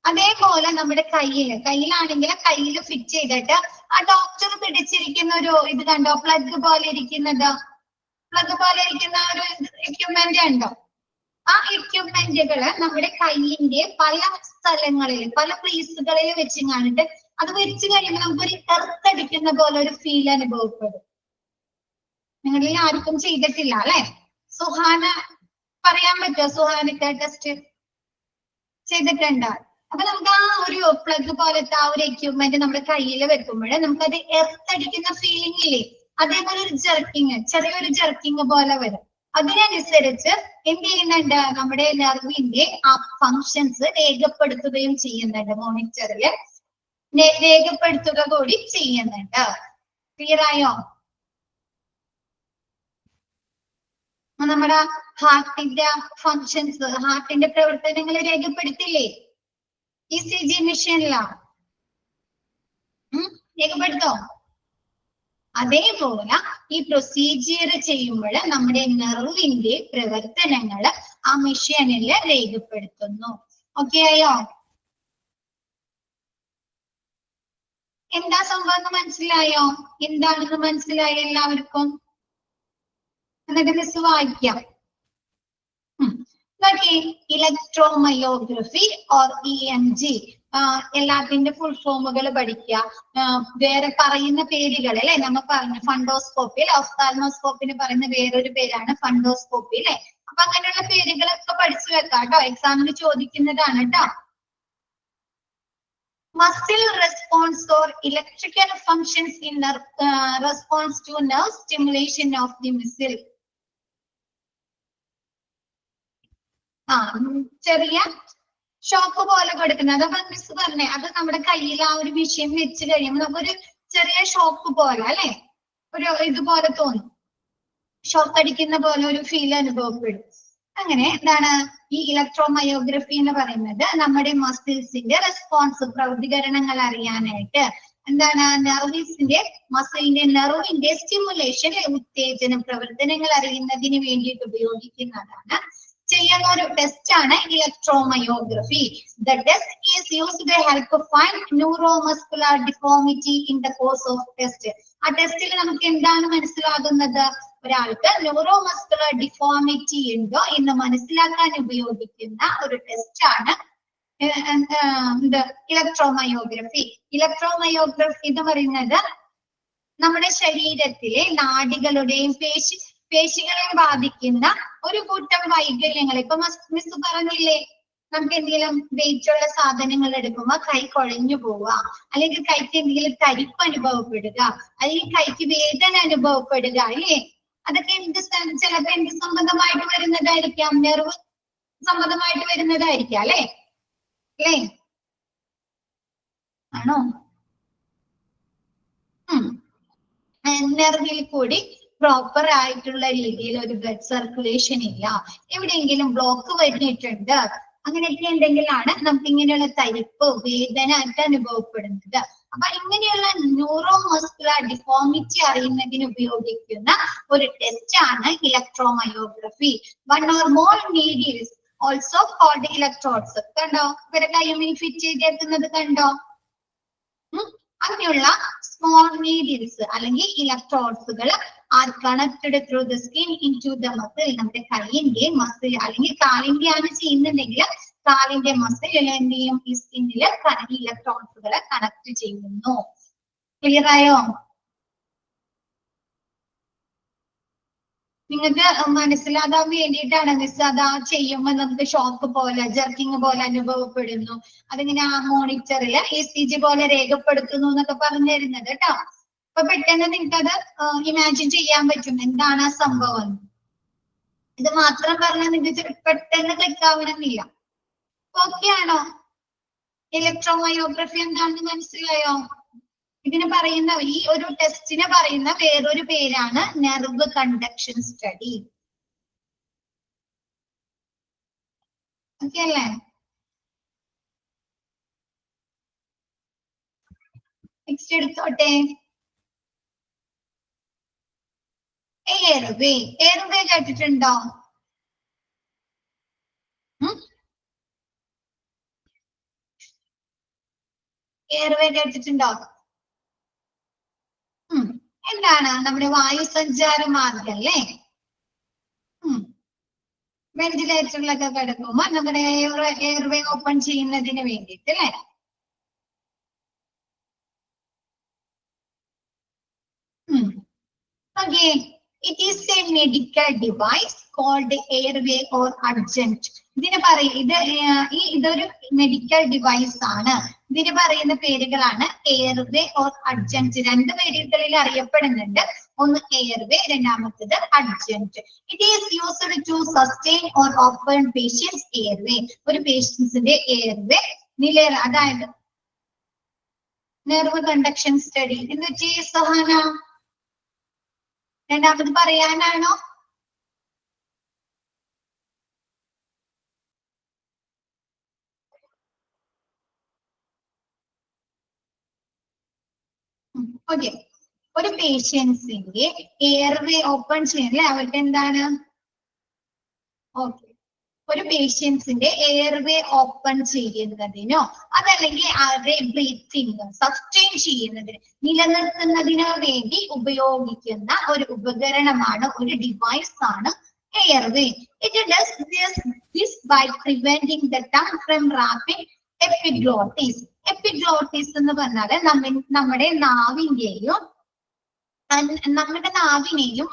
അതേപോലെ നമ്മുടെ കയ്യിലാണെങ്കിൽ കയ്യിൽ ഫിറ്റ് ചെയ്തിട്ട് ആ ഡോക്ടർ പിടിച്ചിരിക്കുന്ന ഒരു ഇത് കണ്ടോ, പ്ലഗ് പോലെ ഇരിക്കുന്നത്, പ്ലഗ് പോലെ ഇരിക്കുന്ന ഒരു എക്യുപ്മെന്റ് ഉണ്ടോ? ആ എക്യുപ്മെന്റുകള് നമ്മുടെ കയ്യിന്റെ പല സ്ഥലങ്ങളിൽ പല പ്ലേസുകളിൽ വെച്ച് കാണിട്ട് അത് വെച്ച് കഴിയുമ്പോൾ നമുക്കൊരു എർത്തടിക്കുന്ന പോലെ ഒരു ഫീൽ അനുഭവപ്പെടും. നിങ്ങളിൽ ആർക്കും ചെയ്തിട്ടില്ല അല്ലെ? സുഹാന പറയാൻ പറ്റുമോ? സുഹാനക്ക് ടെസ്റ്റ് ചെയ്തിട്ടുണ്ടോ? അപ്പൊ നമുക്ക് ആ ഒരു പ്ലഗ് പോലത്തെ ആ ഒരു എക്യുപ്മെന്റ് നമ്മുടെ കയ്യിൽ വെക്കുമ്പോൾ നമുക്കത് എർത്തടിക്കുന്ന ഫീലിംഗ് ഇല്ലേ, അതേപോലെ ഒരു ജെർക്കിങ്, ചെറിയൊരു ജെർക്കിങ് പോലെ വരും. അതിനനുസരിച്ച് എന്ത് ചെയ്യുന്നുണ്ട്, നമ്മുടെ നെർവിന്റെ ആ ഫങ്ഷൻസ് രേഖപ്പെടുത്തുകയും ചെയ്യുന്നുണ്ട്, മോണിറ്ററിൽ രേഖപ്പെടുത്തുക കൂടി ചെയ്യുന്നുണ്ട്. ക്ലിയർ ആയോ? നമ്മുടെ ഹാർട്ടിന്റെ ഫങ്ഷൻസ്, ഹാർട്ടിന്റെ പ്രവർത്തനങ്ങൾ രേഖപ്പെടുത്തില്ലേ ECG മെഷീനിലാ? രേഖപ്പെടുത്തോ? അതേപോലെ ഈ പ്രൊസീജിയർ ചെയ്യുമ്പോൾ നമ്മുടെ നെർവിന്റെ പ്രവർത്തനങ്ങൾ ആ മെഷീനിൽ രേഖപ്പെടുത്തുന്നു. ഓക്കെ ആയോ? എന്താ സംഭവം എന്ന് മനസ്സിലായോ? എന്താണെന്ന് മനസ്സിലായോ എല്ലാവർക്കും? എന്നിട്ട് മിസ് വായിക്കാം. ഇലക്ട്രോമയോഗ്രഫി ഓർ EMG, എല്ലാത്തിന്റെ ഫുൾ ഫോമുകൾ പഠിക്കുക. വേറെ പറയുന്ന പേരുകൾ അല്ലെ, നമ്മൾ പറഞ്ഞു ഫണ്ടോസ്കോപ്പി, ഒഫ്താൽമോസ്കോപ്പിന് പറയുന്ന വേറൊരു പേരാണ് ഫണ്ടോസ്കോപ്പി അല്ലെ. അപ്പൊ അങ്ങനെയുള്ള പേരുകളൊക്കെ പഠിച്ചു വെക്കാം കേട്ടോ, എക്സാമിന് ചോദിക്കുന്നതാണ് കേട്ടോ. Muscle response or electrical functions in response to nerve stimulation of the muscle. ചെറിയ ഷോക്ക് പോലെ കൊടുക്കുന്നത്, അപ്പൊ മിസ് പറഞ്ഞേ, അത് നമ്മുടെ കയ്യിൽ ആ ഒരു മെഷീൻ വെച്ച് കഴിയുമ്പോൾ നമുക്കൊരു ചെറിയ ഷോക്ക് പോലെ അല്ലെ, ഒരു ഇതുപോലെ തോന്നും, ഷോക്ക് അടിക്കുന്ന പോലെ ഒരു ഫീൽ അനുഭവപ്പെടും. അങ്ങനെ എന്താണ് ഈ ഇലക്ട്രോമയോഗ്രഫി എന്ന് പറയുന്നത്, നമ്മുടെ മസിൽസിന്റെ റെസ്പോൺസ്, പ്രതികരണങ്ങൾ അറിയാനായിട്ട് എന്താണ് നെർവ്സിന്റെ മസിലിന്റെ നെർവിന്റെ സ്റ്റിമുലേഷൻ, ഉത്തേജനം, പ്രവർത്തനങ്ങൾ അറിയുന്നതിന് വേണ്ടിയിട്ട് ഉപയോഗിക്കുന്നതാണ്, ചെയ്യുന്ന ഒരു ടെസ്റ്റ് ആണ് electromyography. The test is used to help find neuromuscular deformity in the course of test. ആ ടെസ്റ്റിൽ നമുക്ക് എന്താണ് മനസ്സിലാകുന്നത്, ഒരാൾക്ക് ന്യൂറോമസ്കുലർ ഡിഫോമിറ്റി ഉണ്ടോ എന്ന് മനസ്സിലാക്കാൻ ഉപയോഗിക്കുന്ന ഒരു ടെസ്റ്റ് ആണ് ഇലക്ട്രോമയോഗ്രഫി. ഇലക്ട്രോമയോഗ്രഫി എന്ന് പറയുന്നത് നമ്മുടെ ശരീരത്തിലെ നാഡികളുടെയും പേശികളെ ബാധിക്കുന്ന ഒരു കൂട്ടം വൈകല്യങ്ങൾ. ഇപ്പൊ മിസ് പറഞ്ഞില്ലേ, നമുക്ക് എന്തെങ്കിലും വെയിറ്റ് ഉള്ള സാധനങ്ങൾ എടുക്കുമ്പോ കൈ കുഴഞ്ഞു പോവുക, അല്ലെങ്കിൽ കൈക്ക് എന്തെങ്കിലും തരിപ്പ് അനുഭവപ്പെടുക, അല്ലെങ്കിൽ കൈക്ക് വേദന അനുഭവപ്പെടുക അല്ലേ, അതൊക്കെ ചിലപ്പോ എന്ത് സംബന്ധമായിട്ട് വരുന്നതായിരിക്കാം, നെർവ് സംബന്ധമായിട്ട് വരുന്നതായിരിക്കാം അല്ലേ, അല്ലേ ആണോ? നെർവിൽ കൂടി പ്രോപ്പർ ആയിട്ടുള്ള രീതിയിൽ ഒരു ബ്ലഡ് സർക്കുലേഷൻ ഇല്ല, എവിടെയെങ്കിലും ബ്ലോക്ക് വരുന്നിട്ടുണ്ട്, അങ്ങനെയൊക്കെ ഉണ്ടെങ്കിലാണ് നമുക്ക് ഇങ്ങനെയുള്ള തരിപ്പ്, വേദന ഒക്കെ അനുഭവപ്പെടുന്നത്. അപ്പൊ ഇങ്ങനെയുള്ള ന്യൂറോമസ്കുലർ ഡിഫോമിറ്റി അറിയുന്നതിന് ഉപയോഗിക്കുന്ന ഒരു ടെസ്റ്റ് ആണ് electromyography. One or more needles also called electrodes. കണ്ടോ, ഇവരെ കയ്യുമ്മിൽ ഫിറ്റ് ചെയ്തേക്കുന്നത് കണ്ടോ? അങ്ങനെയുള്ള സ്മോൾ നീഡിൽസ് അല്ലെങ്കിൽ ഇലക്ട്രോഡ്സുകൾ are connected through the skin into the muscle. നമ്മുടെ കൈയിന്റെ മസിൽ അല്ലെങ്കിൽ കാലിന്റെ ആണ് ചെയ്യുന്നുണ്ടെങ്കിൽ കാലിന്റെ മസിൽ എന്ത് ചെയ്യും, ഈ സ്കിന്നില് ഇലക്ട്രോഡ്സുകളെ കണക്ട് ചെയ്യുന്നു. ക്ലിയർ ആയോ? നിങ്ങൾക്ക് മനസ്സിലാകാൻ വേണ്ടിയിട്ടാണ് മിസ് അതാ ചെയ്യുമ്പോ നമുക്ക് ഷോക്ക് പോലെ, ജർക്കിങ് പോലെ അനുഭവപ്പെടുന്നു, അതിങ്ങനെ ആ മോണിറ്ററിൽ ECG പോലെ രേഖപ്പെടുത്തുന്നു എന്നൊക്കെ പറഞ്ഞു തരുന്നത് കേട്ടോ. അപ്പൊ പെട്ടെന്ന് നിങ്ങൾക്ക് അത് ഇമാജിൻ ചെയ്യാൻ പറ്റും എന്താണ് ആ സംഭവം. ഇത് മാത്രം പറഞ്ഞാൽ നിങ്ങൾക്ക് പെട്ടെന്ന് ക്ലിക്ക് ആവണമെന്നില്ല. ഓക്കെ ആണോ? ഇലക്ട്രോമയോഗ്രഫി എന്താണെന്ന് മനസ്സിലായോ? ഇതിന് പറയുന്ന ഈ ഒരു ടെസ്റ്റിന് പറയുന്ന വേറൊരു പേരാണ് നെർവ് കണ്ടക്ഷൻ സ്റ്റഡി. ഓക്കെ അല്ലേ? നെക്സ്റ്റ് എടുത്തോട്ടെ. എയർവേ. എയർവേ കേട്ടിട്ടുണ്ടോ? എയർവേ കേട്ടിട്ടുണ്ടോ? എന്താണ്? നമ്മുടെ വായുസഞ്ചാര മാർഗം അല്ലേ? വെന്റിലേറ്ററിലൊക്കെ കിടക്കുമ്പോ നമ്മുടെ എയർവേ ഓപ്പൺ ചെയ്യുന്നതിന് വേണ്ടിയിട്ട് അല്ലേ? Okay, it is a medical device called airway or adjunct. ഇതിന് ഇതൊരു മെഡിക്കൽ ഡിവൈസ് ആണ്. ഇതിന് പറയുന്ന പേരുകളാണ് എയർവേ ഓർ അഡ്ജന്റ്. രണ്ട് പേരുകളിൽ അറിയപ്പെടുന്നുണ്ട്. ഒന്ന് എയർവേ, രണ്ടാമത്തേത് adjunct. It is used to sustain or open patients airway. ഒരു പേഷ്യൻസിന്റെ എയർവേ അതായത് നെർവ് കണ്ടക്ഷൻ സ്റ്റഡി എന്ന് വെച്ചാൽ സഹന രണ്ടാമത് പറയാനാണോ? ഓക്കെ, ഒരു പേഷ്യൻസിന്റെ എയർവേ ഓപ്പൺ ചെയ്യണല്ലേ അവർക്ക് എന്താണ്? ഓക്കെ, ഒരു പേഷ്യൻസിന്റെ എയർവേ ഓപ്പൺ ചെയ്യുന്നതിനോ അതല്ലെങ്കിൽ അവരുടെ ബ്രീത്തിങ് സസ്റ്റെയിൻ ചെയ്യുന്നതിന് നിലനിർത്തുന്നതിനോ വേണ്ടി ഉപയോഗിക്കുന്ന ഒരു ഉപകരണമാണ്, ഒരു ഡിവൈസ് ആണ് airway. It does this by preventing the tongue from wrapping epiglottis. Epiglottis എന്ന് പറഞ്ഞാൽ നമ്മുടെ നാവിനെയും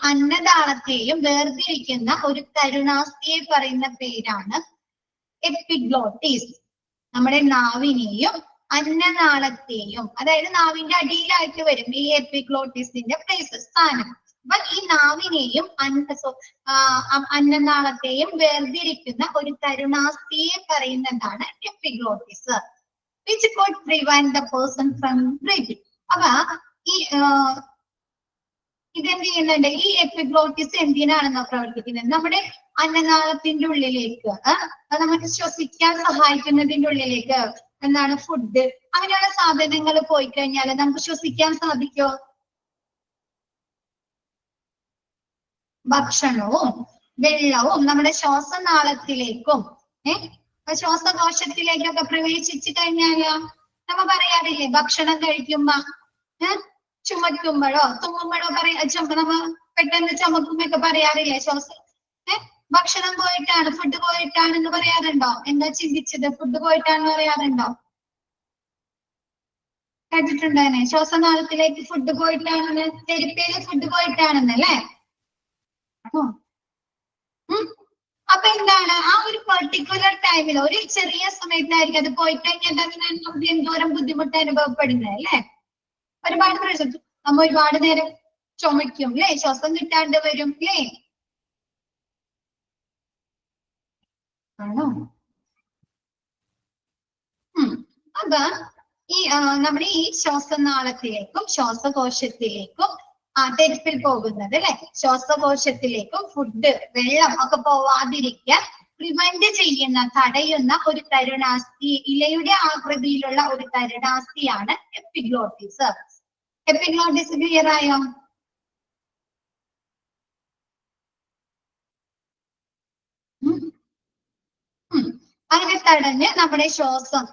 അന്നനാളത്തെയും വേർതിരിക്കുന്ന ഒരു തരുണാസ്ഥിയെ പറയുന്ന പേരാണ് എപ്പിഗ്ലോട്ടിസ്. നമ്മുടെ നാവിനെയും അന്നനാളത്തെയും, അതായത് നാവിന്റെ അടിയിലായിട്ട് വരും ഈ എപ്പിഗ്ലോട്ടിസിന്റെ സ്ഥാനം. അപ്പൊ ഈ നാവിനെയും അന്നനാളത്തെയും വേർതിരിക്കുന്ന ഒരു തരുണാസ്ഥിയെ പറയുന്നതാണ് epiglottis. which could prevent the person from breathing. അപ്പൊ ഈ ഇതെന്ത് ചെയ്യുന്നുണ്ട്? ഈ എപ്പിഗ്ലോട്ടിസ് എന്തിനാണെന്നോ പ്രവർത്തിക്കുന്നത്? നമ്മുടെ അന്നനാളത്തിന്റെ ഉള്ളിലേക്ക് നമുക്ക് ശ്വസിക്കാൻ സഹായിക്കുന്നതിന്റെ ഉള്ളിലേക്ക് എന്താണ് ഫുഡ് അങ്ങനെയുള്ള സാധനങ്ങൾ പോയി കഴിഞ്ഞാൽ നമുക്ക് ശ്വസിക്കാൻ സാധിക്കോ? ഭക്ഷണവും വെള്ളവും നമ്മുടെ ശ്വാസനാളത്തിലേക്കും ശ്വാസകോശത്തിലേക്കൊക്കെ പ്രവേശിച്ചു കഴിഞ്ഞാലോ നമ്മ പറയാറില്ലേ, ഭക്ഷണം കഴിക്കുമ്പോ ചുമക്കുമ്പോഴോ തുമ്മുമ്പോഴോ നമ്മ പെട്ടെന്ന് ചുമക്കുമ്പോ പറയാറില്ലേ ഭക്ഷണം പോയിട്ടാണ്, ഫുഡ് പോയിട്ടാണെന്ന് പറയാറുണ്ടോ? എന്താ ചിന്തിച്ചത്? ഫുഡ് പോയിട്ടാണെന്ന് പറയാറുണ്ടോ? കേട്ടിട്ടുണ്ടേനെ ശ്വാസനാളത്തിലേക്ക് ഫുഡ് പോയിട്ടാണെന്ന്, തെരുപ്പേല് ഫുഡ് പോയിട്ടാണെന്നല്ലേ? അപ്പൊ എന്താണ് ആ ഒരു പെർട്ടിക്കുലർ ടൈമിൽ ഒരു ചെറിയ സമയത്തായിരിക്കും അത് പോയി കഴിഞ്ഞാൽ നമുക്ക് എന്തോരം ബുദ്ധിമുട്ട് അനുഭവപ്പെടുന്നത് അല്ലേ? ഒരുപാട് പ്രശ്നം, നമ്മ ഒരുപാട് നേരം ചുമയ്ക്കും അല്ലേ, ശ്വാസം കിട്ടാണ്ട് വരും അല്ലേ? ആണോ? അപ്പൊ ഈ നമ്മുടെ ഈ ശ്വാസനാളത്തിലേക്കും ശ്വാസകോശത്തിലേക്കും തെരുപ്പിൽ പോകുന്നത് അല്ലെ, ശ്വാസകോശത്തിലേക്കും ഫുഡ് വെള്ളം ഒക്കെ പോവാതിരിക്കാൻ പ്രിവെന്റ് ചെയ്യുന്ന, തടയുന്ന ഒരു തരുണാസ്ഥി, ഇലയുടെ ആകൃതിയിലുള്ള ഒരു തരുണാസ്ഥിയാണ് എപ്പിഗ്ലോട്ടിസ്. എപ്പിഗ്ലോട്ടിസ് ക്ലിയർ ആയോ? അങ്ങനെ തടഞ്ഞ് നമ്മുടെ ശ്വാസം,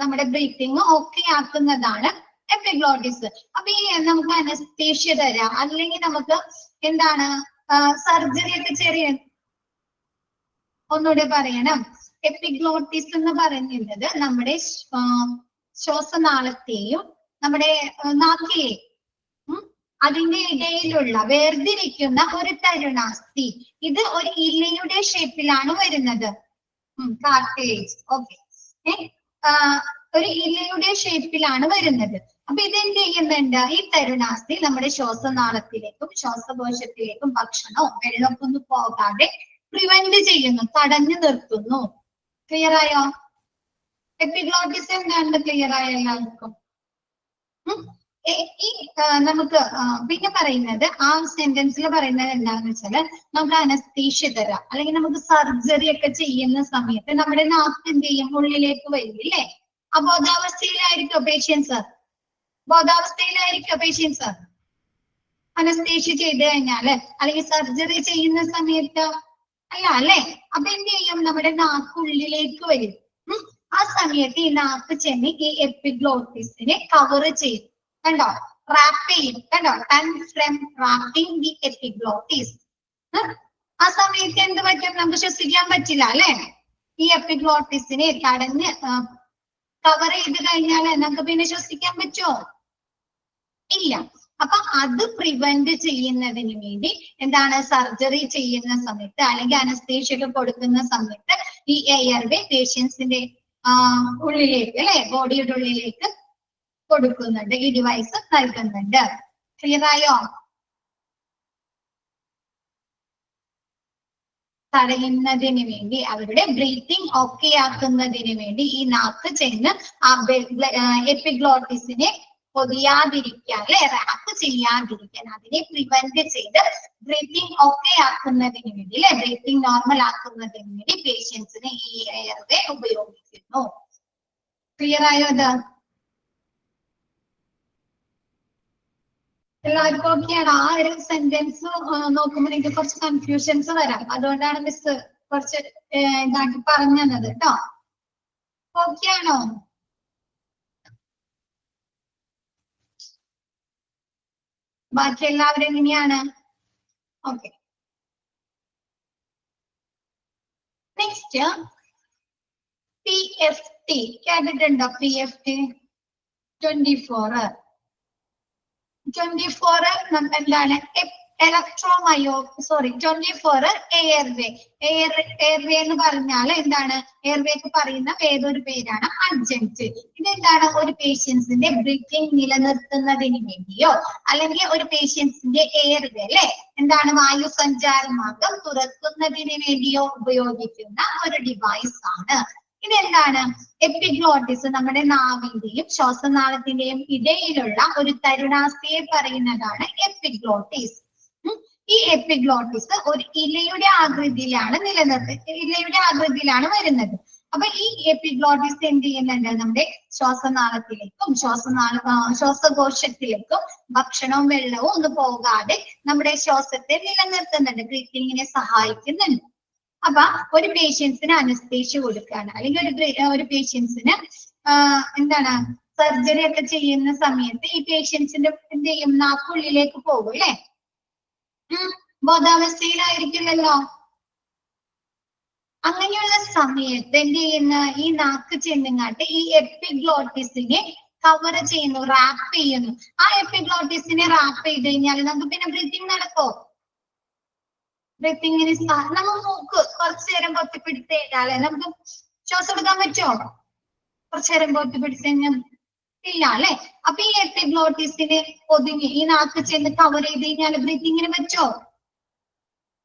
നമ്മുടെ ബ്രീത്തിങ് ഒക്കെ ആക്കുന്നതാണ് എപ്പിഗ്ലോട്ടിസ്. അപ്പൊ ഈ നമുക്ക് അനസ്തേഷ്യ തരാം, അല്ലെങ്കിൽ നമുക്ക് എന്താണ് സർജറി ഒക്കെ ചെറിയ, ഒന്നുകൂടെ പറയണം. എപ്പിഗ്ലോട്ടിസ് എന്ന് പറയുന്നത് നമ്മുടെ ശ്വാസനാളത്തെയും നമ്മുടെ നാക്കിലെയും അതിന്റെ ഇടയിലുള്ള വേർതിരിക്കുന്ന ഒരു തരുണാസ്ഥി. ഇത് ഒരു ഇലയുടെ ഷേപ്പിലാണ് വരുന്നത്. കാർട്ടിലേജ്. ഓക്കെ, ഒരു ഇലയുടെ ഷേപ്പിലാണ് വരുന്നത്. അപ്പൊ ഇതെന്ത് ചെയ്യുന്നുണ്ട്? ഈ തരുണാസ്ഥി നമ്മുടെ ശ്വാസനാളത്തിലേക്കും ശ്വാസകോശത്തിലേക്കും ഭക്ഷണവും വെള്ളമൊക്കെ ഒന്നും പോകാതെ പ്രിവെന്റ് ചെയ്യുന്നു, തടഞ്ഞു നിർത്തുന്നു. ക്ലിയർ ആയോ? എപ്പിഗ്ലോട്ടിസ് എന്താണെന്ന് ക്ലിയർ ആയ എല്ലാവർക്കും? ഈ നമുക്ക് പിന്നെ പറയുന്നത് ആ സെന്റൻസിൽ പറയുന്നത് എന്താണെന്ന് വെച്ചാല് നമുക്ക് അനസ്തീഷ്യ തരാം, അല്ലെങ്കിൽ നമുക്ക് സർജറി ഒക്കെ ചെയ്യുന്ന സമയത്ത് നമ്മുടെ നാക്ക് എന്ത് ചെയ്യും, ഉള്ളിലേക്ക് വരും ഇല്ലേ? ബോധാവസ്ഥയിലായിരിക്കോ പേഷ്യൻസ്? ബോധാവസ്ഥയിലായിരിക്കോ പേഷ്യൻസ് അനസ്തീഷ്യ ചെയ്ത് കഴിഞ്ഞാല്, അല്ലെങ്കിൽ സർജറി ചെയ്യുന്ന സമയത്ത്? അല്ല അല്ലെ? അപ്പൊ എന്ത് ചെയ്യും, നമ്മുടെ നാക്ക് ഉള്ളിലേക്ക് വരും. ആ സമയത്ത് ഈ നാക്ക് ചെന്ന് ഈ എപ്പിഗ്ലോട്ടിസിനെ കവർ ചെയ്യും. കണ്ടോ? റാപ്പ് ചെയ്യും. കണ്ടോ? Wrapping the epiglottis. ആ സമയത്ത് എന്ത് പറ്റും, നമുക്ക് ശ്വസിക്കാൻ പറ്റില്ല അല്ലെ? ഈ എപ്പിഗ്ലോട്ടിസിനെ തടഞ്ഞ് കവർ ചെയ്ത് കഴിഞ്ഞാൽ നമുക്ക് പിന്നെ ശ്വസിക്കാൻ പറ്റുമോ? ഇല്ല. അപ്പൊ അത് പ്രിവെന്റ് ചെയ്യുന്നതിന് വേണ്ടി എന്താണ്, സർജറി ചെയ്യുന്ന സമയത്ത് അല്ലെങ്കിൽ അനസ്തേഷ്യ കൊടുക്കുന്ന സമയത്ത് ഈ എയർവേ പേഷ്യൻസിന്റെ ഉള്ളിലേക്ക് അല്ലെ, ബോഡിയുടെ ഉള്ളിലേക്ക് കൊടുക്കുന്നുണ്ട്, ഈ ഡിവൈസ് നൽകുന്നുണ്ട്. ക്ലിയർ ആയോ? തടയുന്നതിന് വേണ്ടി, അവരുടെ ബ്രീത്തിങ് ഓക്കെ ആക്കുന്നതിന് വേണ്ടി ഈ നാക്ക് ചെന്ന് ആ എപ്പിഗ്ലോട്ടിസിനെ പൊതിയാതിരിക്കാൻ അല്ലെ, റാപ്പ് ചെയ്യാതിരിക്കാൻ, അതിനെ പ്രിവെന്റ് ചെയ്ത് ബ്രീത്തിങ് ഓക്കെ ആക്കുന്നതിന് വേണ്ടി അല്ലെ, ബ്രീത്തിങ് നോർമൽ ആക്കുന്നതിന് വേണ്ടി പേഷ്യൻസിന് ഈ എയർവേ ഉപയോഗിക്കുന്നു. ക്ലിയർ ആയോ? അത് എല്ലാവർക്കും ഓക്കെയാണ്? ആ ഒരു സെന്റൻസ് നോക്കുമ്പോൾ എനിക്ക് കുറച്ച് കൺഫ്യൂഷൻസ് വരാം, അതുകൊണ്ടാണ് മിസ് കുറച്ച് ഇതാക്കി പറഞ്ഞു തന്നത് കേട്ടോ. ഓക്കെയാണോ? ബാക്കി എല്ലാവരും എങ്ങനെയാണ്? ഓക്കെ. നെക്സ്റ്റ് PFT കേട്ടിട്ടുണ്ടോ? PFT 24 എന്താണ്? Sorry 24 airway. എയർവേ എന്ന് പറഞ്ഞാൽ എന്താണ്? എയർവേക്ക് പറയുന്ന വേറൊരു പേരാണ് അഡ്ജന്റ്. ഇതെന്താണ്? ഒരു പേഷ്യൻസിന്റെ ബ്രീത്തിങ് നിലനിർത്തുന്നതിന് വേണ്ടിയോ അല്ലെങ്കിൽ ഒരു പേഷ്യൻസിന്റെ എയർവേ അല്ലെ, എന്താണ്, വായു സഞ്ചാരമാർഗം തുറക്കുന്നതിന് വേണ്ടിയോ ഉപയോഗിക്കുന്ന ഒരു ഡിവൈസ് ആണ്. ഇതെന്താണ്? എപ്പിഗ്ലോട്ടിസ് നമ്മുടെ നാവിന്റെയും ശ്വാസനാളത്തിന്റെയും ഇടയിലുള്ള ഒരു തരുണാസ്ഥയെ പറയുന്നതാണ് എപ്പിഗ്ലോട്ടിസ്. ഈ എപ്പിഗ്ലോട്ടിസ് ഒരു ഇലയുടെ ആകൃതിയിലാണ് ഇലയുടെ ആകൃതിയിലാണ് വരുന്നത്. അപ്പൊ ഈ എപ്പിഗ്ലോട്ടിസ് എന്ത് ചെയ്യുന്നുണ്ട്, നമ്മുടെ ശ്വാസനാളത്തിലേക്കും ശ്വാസകോശത്തിലേക്കും ഭക്ഷണവും വെള്ളവും ഒന്നും പോകാതെ നമ്മുടെ ശ്വാസത്തെ നിലനിർത്തുന്നുണ്ട്, ബ്രീത്തിങ്ങിനെ സഹായിക്കുന്നുണ്ട്. അപ്പൊ ഒരു പേഷ്യൻസിന് അനസ്തേഷ്യ കൊടുക്കുകയാണ്, അല്ലെങ്കിൽ ഒരു പേഷ്യൻസിന് എന്താണ്, സർജറി ഒക്കെ ചെയ്യുന്ന സമയത്ത് ഈ പേഷ്യൻസിന്റെ എന്ത് ചെയ്യും, നാക്കുള്ളിലേക്ക് പോകും അല്ലെ? ബോധാവസ്ഥയിലായിരിക്കില്ലല്ലോ. അങ്ങനെയുള്ള സമയത്ത് എന്ത് ചെയ്യുന്ന, ഈ നാക്ക് ചെന്നുങ്ങാട്ട് ഈ എപ്പിഗ്ലോട്ടിസിനെ കവർ ചെയ്യുന്നു, റാപ്പ് ചെയ്യുന്നു. ആ എപ്പിഗ്ലോട്ടിസിനെ റാപ്പ് ചെയ്ത് കഴിഞ്ഞാൽ നമുക്ക് പിന്നെ ബ്രീത്തിങ് നടക്കോ? ബ്രീത്തിങ്ങിന് നമുക്ക് നോക്ക് കുറച്ചു നേരം പൊത്തിപ്പിടിച്ച് കഴിഞ്ഞാല് നമുക്ക് ശ്വാസം എടുക്കാൻ പറ്റുമോ? കുറച്ചു നേരം പൊത്തിപ്പിടിച്ച് കഴിഞ്ഞാൽ ഇല്ല അല്ലെ? അപ്പൊ ഈ എപ്പിഗ്ലോട്ടിസിനെ ഒതുങ്ങി ഈ നാക്ക് ചെന്ന് കവർ ചെയ്ത് കഴിഞ്ഞാൽ ബ്രീത്തിങ്ങിന് പറ്റുമോ?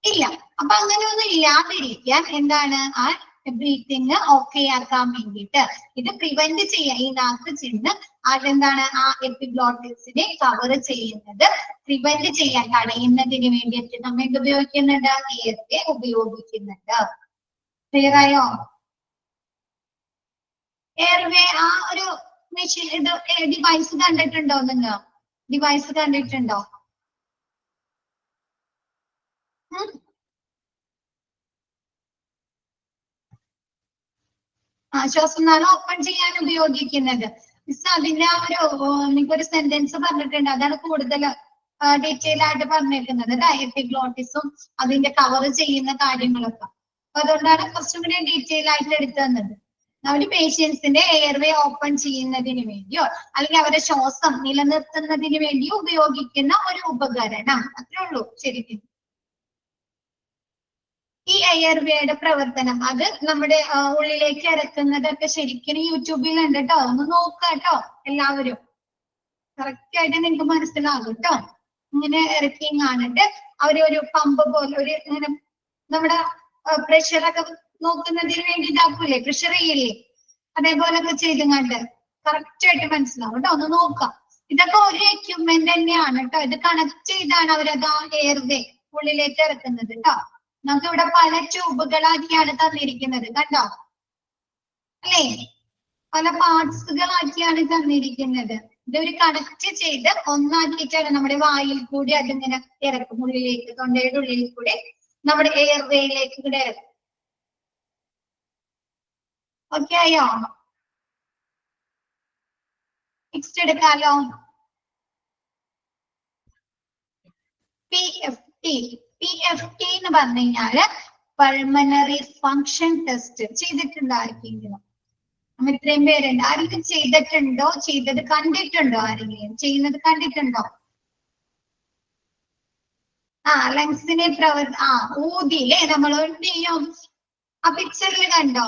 ഇല്ല. അപ്പൊ അങ്ങനെയൊന്നും ഇല്ലാതിരിക്കാൻ എന്താണ്, ആ ബ്രീത്തിങ് ഓക്കെ ആക്കാൻ വേണ്ടിയിട്ട് ഇത് പ്രിവെന്റ് ചെയ്യാൻ ഈ നാക്ക് ചെന്ന് അതെന്താണ്, ആ എപ്പിഗ്ലോട്ടിസിനെ കവർ ചെയ്യുന്നത് പ്രിവെന്റ് ചെയ്യാൻ, തടയുന്നതിന് വേണ്ടിയിട്ട് നമ്മൾ എന്ത് ഉപയോഗിക്കുന്നുണ്ട്? എയർവേ ഉപയോഗിക്കുന്നുണ്ട്. ക്ലിയർ ആയോ? എയർവേ ആ ഒരു മെഷീൻ, ഇത് ഡിവൈസ് കണ്ടിട്ടുണ്ടോ? നിങ്ങൾ ഡിവൈസ് കണ്ടിട്ടുണ്ടോ? ശ്വാസനാളം ഓപ്പൺ ചെയ്യാൻ ഉപയോഗിക്കുന്നത്. മിസ് അതിന്റെ നിങ്ങൾക്കൊരു സെന്റൻസ് പറഞ്ഞിട്ടുണ്ട്, അതാണ് കൂടുതൽ ഡീറ്റെയിൽ ആയിട്ട് പറഞ്ഞിരിക്കുന്നത്. എപ്പിഗ്ലോട്ടിസും അതിന്റെ കവർ ചെയ്യുന്ന കാര്യങ്ങളൊക്കെ. അപ്പൊ അതുകൊണ്ടാണ് കുറച്ചും കൂടി ഡീറ്റെയിൽ ആയിട്ട് എടുത്തു തന്നത്. ഒരു പേഷ്യൻസിന്റെ എയർവേ ഓപ്പൺ ചെയ്യുന്നതിന് വേണ്ടിയോ അല്ലെങ്കിൽ അവരുടെ ശ്വാസം നിലനിർത്തുന്നതിന് വേണ്ടിയോ ഉപയോഗിക്കുന്ന ഒരു ഉപകരണം. അത്രേ ഉള്ളൂ ശരിക്കും. ഈ എയർവേയുടെ പ്രവർത്തനം അത് നമ്മുടെ ഉള്ളിലേക്ക് ഇറക്കുന്നതൊക്കെ ശരിക്കും യൂട്യൂബിൽ ഉണ്ട് കേട്ടോ, ഒന്ന് നോക്കുക കേട്ടോ എല്ലാവരും. കറക്റ്റ് ആയിട്ട് നിങ്ങൾക്ക് മനസ്സിലാകും കേട്ടോ. ഇങ്ങനെ ഇറക്കി കാണിട്ട് അവര് ഒരു പമ്പ് പോലെ ഒരു ഇങ്ങനെ നമ്മുടെ പ്രഷറൊക്കെ നോക്കുന്നതിന് വേണ്ടി ഇതാക്കൂലേ, പ്രഷർ ചെയ്യില്ലേ, അതേപോലൊക്കെ ചെയ്തുകൊണ്ട് കറക്റ്റ് ആയിട്ട് മനസ്സിലാവും കേട്ടോ. ഒന്ന് നോക്കാം. ഇതൊക്കെ ഒരു എക്യുപ്മെന്റ് തന്നെയാണ് കേട്ടോ. ഇത് കണക്ട് ചെയ്താണ് അവരത് ആ എയർവേ ഉള്ളിലേക്ക് ഇറക്കുന്നത് കേട്ടോ. നമുക്ക് ഇവിടെ പല ട്യൂബുകളാക്കിയാണ് തന്നിരിക്കുന്നത് കണ്ടോ അല്ലേ, പല പാർട്സുകളാക്കിയാണ് തന്നിരിക്കുന്നത്. ഇതൊരു കണക്ട് ചെയ്ത് ഒന്നാക്കിയിട്ടാണ് നമ്മുടെ വായിൽ കൂടി അതിങ്ങനെ ഇറക്കും, ഉള്ളിലേക്ക്, തൊണ്ടയുടെ ഉള്ളിൽ കൂടെ നമ്മുടെ എയർവേയിലേക്ക് കൂടെ ഇറക്കും. ഓക്കെ ആയോ? നെക്സ്റ്റ് എടുക്കാലോ. PFT എന്ന് പറഞ്ഞു കഴിഞ്ഞാല് പൾമണറി ഫങ്ഷൻ ടെസ്റ്റ് ചെയ്തിട്ടുണ്ടോ ആർക്കെങ്കിലും? നമ്മ ഇത്രയും പേരുണ്ട്, ആരെങ്കിലും ചെയ്തിട്ടുണ്ടോ? ചെയ്തത് കണ്ടിട്ടുണ്ടോ? ആരെങ്കിലും ചെയ്യുന്നത് കണ്ടിട്ടുണ്ടോ? ലങ്സിനെ ഊതിയില്ലേ നമ്മൾ എന്ത് ചെയ്യും? ആ പിക്ചറിൽ കണ്ടോ?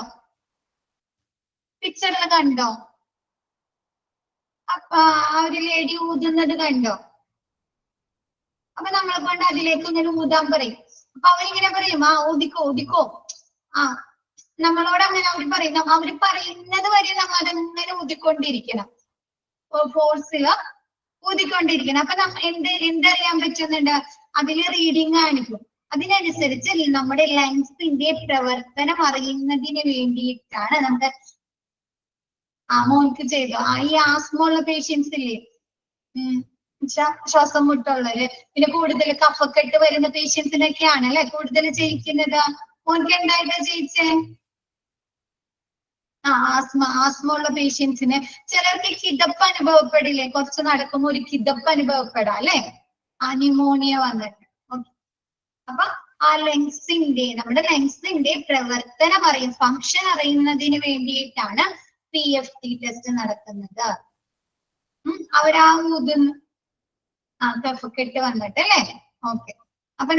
അപ്പൊ ആ ഒരു ലേഡി ഊതുന്നത് കണ്ടോ? അപ്പൊ നമ്മളെ കൊണ്ട് അതിലേക്ക് ഇങ്ങനെ ഊതാൻ പറയും. അപ്പൊ അവരിങ്ങനെ പറയും ഊതിക്കോ. നമ്മളോട് അങ്ങനെ അവർ പറയും, അവര് പറയുന്നത് വരെ നമ്മൾ അതങ്ങനെ ഊതിക്കൊണ്ടിരിക്കണം, ഫോഴ്സില് ഊതിക്കൊണ്ടിരിക്കണം. അപ്പൊ എന്തറിയാൻ പറ്റുന്നുണ്ട്? അതില് റീഡിങ് കാണിക്കും. അതിനനുസരിച്ച് നമ്മുടെ ലങ്സിന്റെ പ്രവർത്തനം അറിയുന്നതിന് വേണ്ടിയിട്ടാണ് നമുക്ക് മോൾക്ക് ചെയ്തു. ഈ ആസ്മ ഉള്ള പേഷ്യൻസ് ഇല്ലേ, ശ്വാസം മുട്ടുള്ളവര്, പിന്നെ കൂടുതൽ കഫക്കെട്ട് വരുന്ന പേഷ്യൻസിനൊക്കെയാണ് അല്ലെ കൂടുതൽ ചെയ്യിക്കുന്നത്. മോൾക്ക് എന്തായിട്ടാ ചെയ്യിച്ചേ? ആസ്മ ഉള്ള പേഷ്യൻസിന് ചിലർക്ക് കിതപ്പ് അനുഭവപ്പെടില്ലേ, കുറച്ച് നടക്കുമ്പോൾ ഒരു കിതപ്പ് അനുഭവപ്പെടാം അല്ലെ, ന്യൂമോണിയ വന്നിട്ട്. അപ്പൊ ആ നമ്മുടെ ലങ്സിന്റെ പ്രവർത്തനം ഫങ്ഷൻ അറിയുന്നതിന് വേണ്ടിയിട്ടാണ് PFT ടെസ്റ്റ് നടത്തുന്നത്. അവരാ ഊതുന്നു കഫക്കെട്ട് വന്നിട്ട് അല്ലേ. ഓക്കെ. അപ്പൊ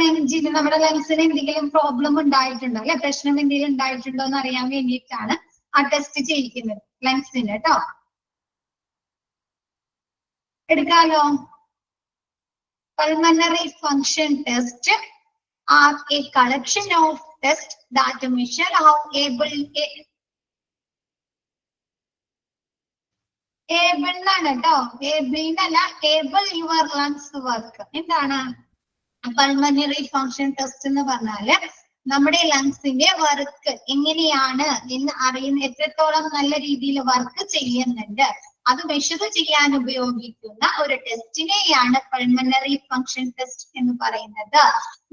നമ്മുടെ ലങ്സിന് എന്തെങ്കിലും പ്രോബ്ലം ഉണ്ടായിട്ടുണ്ടോ അല്ലെ, പ്രശ്നം എന്തെങ്കിലും ഉണ്ടായിട്ടുണ്ടോ എന്ന് അറിയാൻ വേണ്ടിയിട്ടാണ് ആ ടെസ്റ്റ് ചെയ്യിക്കുന്നത് ലങ്സിന് കേട്ടോ. എടുക്കാലോ. Pulmonary function test are a collection of test that measure how able എന്നാണ് കേട്ടോ, ഏബിളിനല്ല, ഏബിൾ യുവർ ലങ്സ് വർക്ക്. എന്താണ് പൾമണറി ഫങ്ഷൻ ടെസ്റ്റ് എന്ന് പറഞ്ഞാല്? നമ്മുടെ ലങ്സിന്റെ വർക്ക് എങ്ങനെയാണ് എന്ന് അറിയുന്ന, എത്രത്തോളം നല്ല രീതിയിൽ വർക്ക് ചെയ്യുന്നുണ്ട് അത് മെഷർ ചെയ്യാൻ ഉപയോഗിക്കുന്ന ഒരു ടെസ്റ്റിനെയാണ് പൾമണറി ഫങ്ഷൻ ടെസ്റ്റ് എന്ന് പറയുന്നത്.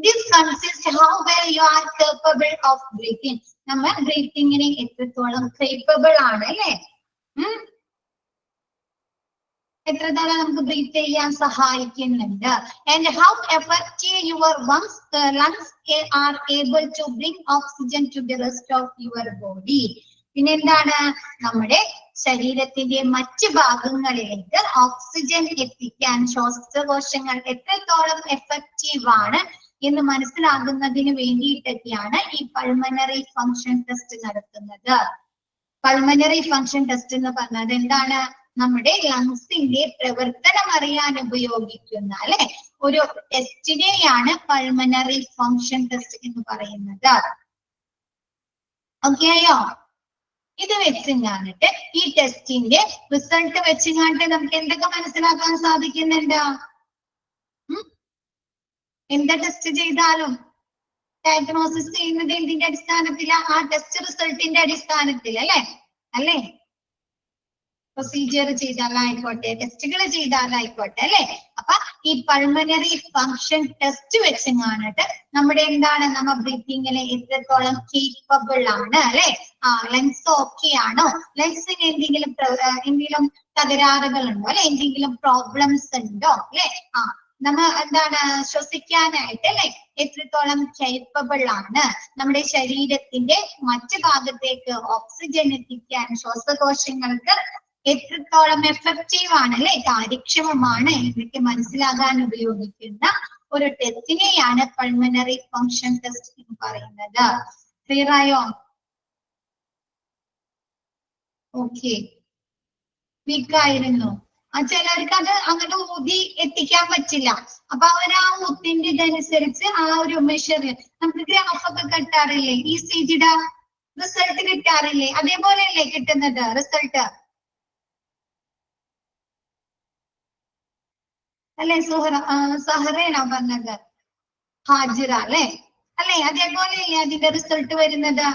This consist how well you are capable of breathing. നമ്മൾ ബ്രീത്തിങ്ങിനെ എത്രത്തോളം കേപ്പബിൾ ആണ് അല്ലെ, എത്രത്തോളം നമുക്ക് ബ്രീത്ത് ചെയ്യാൻ സഹായിക്കുന്നുണ്ട്. And how effective your lungs are able to bring oxygen to the rest of your body. പിന്നെ എന്താണ്, നമ്മുടെ ശരീരത്തിന്റെ മറ്റ് ഭാഗങ്ങളിലേക്ക് ഓക്സിജൻ എത്തിക്കാൻ ശ്വാസകോശങ്ങൾ എത്രത്തോളം എഫക്റ്റീവ് ആണ് എന്ന് മനസ്സിലാകുന്നതിന് വേണ്ടിയിട്ടൊക്കെയാണ് ഈ പൾമണറി ഫങ്ഷൻ ടെസ്റ്റ് നടത്തുന്നത്. പൾമണറി ഫങ്ഷൻ ടെസ്റ്റ് എന്ന് പറഞ്ഞത് എന്താണ്? നമ്മുടെ ലങ്സിന്റെ പ്രവർത്തനം അറിയാൻ ഉപയോഗിക്കുന്ന അല്ലെ ഒരു ടെസ്റ്റിനെയാണ് പൾമണറി ഫങ്ഷൻ ടെസ്റ്റ് എന്ന് പറയുന്നത്. ഓക്കെ ആയോ? ഇത് വെച്ചിട്ട് ഈ ടെസ്റ്റിന്റെ റിസൾട്ട് വെച്ചിട്ട് നമുക്ക് എന്തൊക്കെ മനസ്സിലാക്കാൻ സാധിക്കുന്നുണ്ട്? എന്താ ടെസ്റ്റ് ചെയ്താലും ഡയഗ്നോസിസ് ചെയ്യുന്നത് എന്തിന്റെ അടിസ്ഥാനത്തിലാ? ആ ടെസ്റ്റ് റിസൾട്ടിന്റെ അടിസ്ഥാനത്തിൽ അല്ലേ പ്രൊസീജിയർ ചെയ്താലായിക്കോട്ടെ, ടെസ്റ്റുകൾ ചെയ്താലായിക്കോട്ടെ അല്ലെ. അപ്പൊ ഈ പൾമണറി ഫങ്ഷൻ ടെസ്റ്റ് വെച്ചെങ്ങാണിട്ട് നമ്മുടെ എന്താണ്, നമ്മ ബ്രീത്തിങ്ങിന് എത്രത്തോളം കേപ്പബിൾ ആണ് അല്ലെ, ലങ്സ് ഓക്കെ ആണോ, ലങ്സിന് എന്തെങ്കിലും തകരാറുകൾ ഉണ്ടോ അല്ലെ, എന്തെങ്കിലും പ്രോബ്ലംസ് ഉണ്ടോ അല്ലെ, നമ്മ എന്താണ് ശ്വസിക്കാനായിട്ട് അല്ലെ എത്രത്തോളം കേപ്പബിൾ ആണ്, നമ്മുടെ ശരീരത്തിന്റെ മറ്റു ഭാഗത്തേക്ക് ഓക്സിജൻ എത്തിക്കാൻ ശ്വാസകോശങ്ങൾക്ക് എത്രത്തോളം എഫക്റ്റീവ് ആണ് അല്ലെ, കാര്യക്ഷമമാണ് എന്നൊക്കെ മനസ്സിലാകാൻ ഉപയോഗിക്കുന്ന ഒരു ടെസ്റ്റിനെയാണ് പൾമണറി ഫങ്ഷൻ ടെസ്റ്റ് എന്ന് പറയുന്നത്. ക്ലിയർ ആയോ? ഓക്കെ. വീക്ക് ആയിരുന്നു. ചിലർക്ക് അത് അങ്ങനെ ഊതി എത്തിക്കാൻ പറ്റില്ല. അപ്പൊ അവർ ആ ഊത്തിന്റെ ഇതനുസരിച്ച് ആ ഒരു മെഷർ നമുക്ക് ഗ്രാഫ് ഒക്കെ കിട്ടാറില്ലേ, ECGയുടെ റിസൾട്ട് കിട്ടാറില്ലേ, അതേപോലെയല്ലേ കിട്ടുന്നത് റിസൾട്ട് അല്ലെ? സഹറയാണോ പറഞ്ഞത്? ഹാജിറ അല്ലെ? അല്ലെ? അതേപോലെയല്ലേ അതിന്റെ റിസൾട്ട് വരുന്നത്?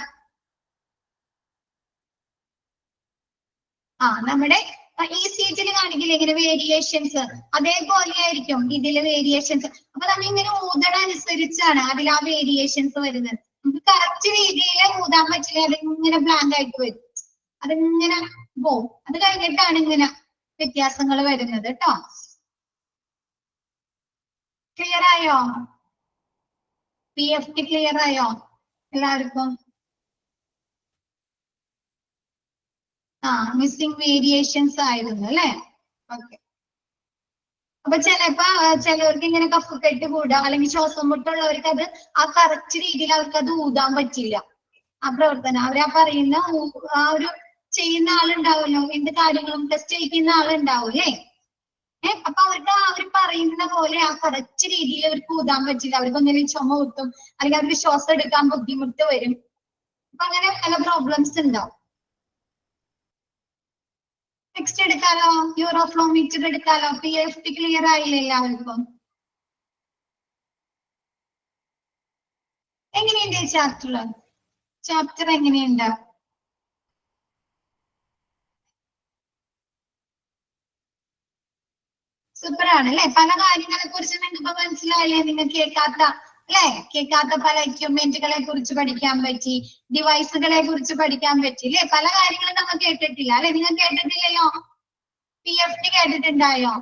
നമ്മുടെ ECGയിൽ കാണിക്കില്ല ഇങ്ങനെ വേരിയേഷൻസ്, അതേപോലെ ആയിരിക്കും ഇതില് വേരിയേഷൻസ്. അപ്പൊ നമ്മൾ ഇങ്ങനെ ഊതണ അനുസരിച്ചാണ് അതിൽ ആ വേരിയേഷൻസ് വരുന്നത്. നമുക്ക് കറക്റ്റ് രീതിയിൽ ഊതാൻ പറ്റില്ല, അതിങ്ങനെ ബ്ലാങ്ക് ആയിട്ട് വരും, അതിങ്ങനെ പോവും. അത് കഴിഞ്ഞിട്ടാണ് ഇങ്ങനെ വ്യത്യാസങ്ങൾ വരുന്നത് കേട്ടോ. ക്ലിയർ ആയോ? PFT ക്ലിയർ ആയോ എല്ലാവർക്കും? മിസ്സിംഗ് വേരിയേഷൻസ് ആയിരുന്നു അല്ലെ? ഓക്കെ. അപ്പൊ ചിലവർക്ക് ഇങ്ങനെ കഫക്കെട്ട് കൂടുക അല്ലെങ്കിൽ ശ്വാസം മുട്ടുള്ളവർക്ക് അത് ആ കറക്റ്റ് രീതിയിൽ അവർക്ക് അത് ഊതാൻ പറ്റില്ല. ആ പ്രവർത്തനം അവരാ പറയുന്ന ആ ഒരു ചെയ്യുന്ന ആളുണ്ടാവുമല്ലോ, എന്ത് കാര്യങ്ങളും ടെസ്റ്റ് ചെയ്യിക്കുന്ന ആളുണ്ടാവൂലേ? അപ്പൊ അവർ പറയുന്ന പോലെ ആ കറക്റ്റ് രീതിയിൽ അവർക്ക് ഊതാൻ പറ്റില്ല. അവർക്ക് ഒന്നിനും ചുമ കുത്തും, അല്ലെങ്കിൽ അവർക്ക് ശ്വാസം എടുക്കാൻ ബുദ്ധിമുട്ട് വരും. അപ്പൊ അങ്ങനെ പല പ്രോബ്ലംസ് ഉണ്ടാവും. നെക്സ്റ്റ് എടുക്കാലോ, യൂറോഫ്ലോമീറ്റർ എടുക്കാലോ. PFT ക്ലിയർ ആയില്ലേ എല്ലാവർക്കും? എങ്ങനെയുണ്ട് ചാപ്റ്റർ എങ്ങനെയുണ്ട്? സൂപ്പർ ആണ് അല്ലെ? പല കാര്യങ്ങളെ കുറിച്ച് നിങ്ങൾക്ക് ഇപ്പൊ മനസ്സിലായില്ലേ? നിങ്ങൾ കേൾക്കാത്ത പല എക്യുപ്മെന്റുകളെ കുറിച്ച് പഠിക്കാൻ പറ്റി, ഡിവൈസുകളെ കുറിച്ച് പഠിക്കാൻ പറ്റി അല്ലെ? പല കാര്യങ്ങളും നമ്മൾ കേട്ടിട്ടില്ല അല്ലെ? നിങ്ങൾ കേട്ടിട്ടില്ലല്ലോ? PFT കേട്ടിട്ടുണ്ടായോ?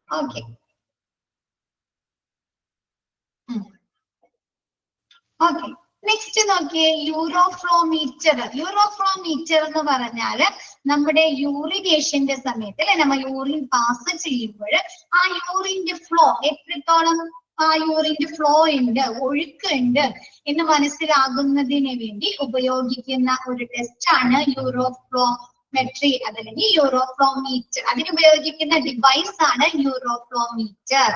ഓക്കെ. ഓക്കെ, നെക്സ്റ്റ് നോക്കിയേ, യൂറോഫ്ലോമീറ്റർ. യൂറോഫ്ലോമീറ്റർ എന്ന് പറഞ്ഞാല് നമ്മുടെ യൂറിനേഷന്റെ സമയത്ത് അല്ലെ, നമ്മൾ യൂറിൻ പാസ് ചെയ്യുമ്പോൾ ആ യൂറിന്റെ ഫ്ലോ എത്രത്തോളം ആ യൂറിന്റെ ഫ്ലോ ഉണ്ട്, ഒഴുക്കുണ്ട് എന്ന് മനസ്സിലാകുന്നതിന് വേണ്ടി ഉപയോഗിക്കുന്ന ഒരു ടെസ്റ്റ് ആണ് യൂറോഫ്ലോമെട്രി, അതല്ലെങ്കിൽ യൂറോഫ്ലോമീറ്റർ. അതിനുപയോഗിക്കുന്ന ഡിവൈസ് ആണ് യൂറോഫ്ലോമീറ്റർ.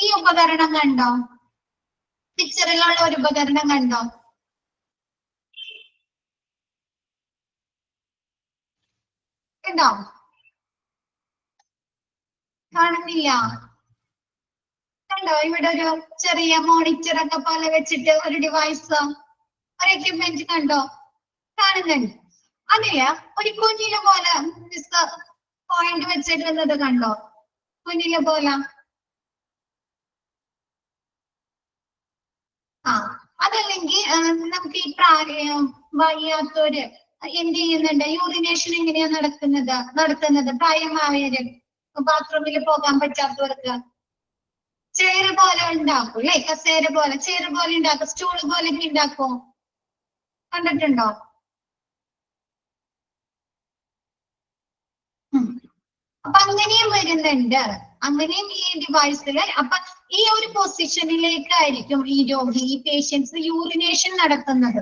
ഈ ഉപകരണം കണ്ടോ? പിക്ചറിലുള്ള ഒരു ഉപകരണം കണ്ടോ? കണ്ടോ? കാണുന്നില്ല? കണ്ടോ? ഇവിടെ ഒരു ചെറിയ മോണിറ്റർ ഒക്കെ പോലെ വെച്ചിട്ട് ഒരു ഡിവൈസ്, ഒരു എക്യുപ്മെന്റ് കണ്ടോ? കാണുന്നുണ്ട്. അതില് ഒരു കുഞ്ഞിലെ പോലെ പോയിന്റ് വെച്ചിട്ടുള്ളത് കണ്ടോ? കുഞ്ഞിലെ പോലെ. അതല്ലെങ്കിൽ നമുക്ക് ഈ വയ്യാത്തവര് എന്ത് ചെയ്യുന്നുണ്ട്, യൂറിനേഷൻ എങ്ങനെയാ നടത്തുന്നത്? പ്രായമായവര്, ബാത്റൂമിൽ പോകാൻ പറ്റാത്തവർക്ക് ചെയർ പോലെ ഉണ്ടാക്കും അല്ലെ? കസേര പോലെ, ചെയർ പോലെ ഉണ്ടാക്കും, സ്റ്റൂൾ പോലെ ഉണ്ടാക്കും. കണ്ടിട്ടുണ്ടോ? അപ്പൊ അങ്ങനെയും വരുന്നുണ്ട്, അങ്ങനെയും ഈ ഡിവൈസിൽ. അപ്പൊ ഈ ഒരു പൊസിഷനിലേക്കായിരിക്കും ഈ പേഷ്യൻസ് യൂറിനേഷൻ നടത്തുന്നത്.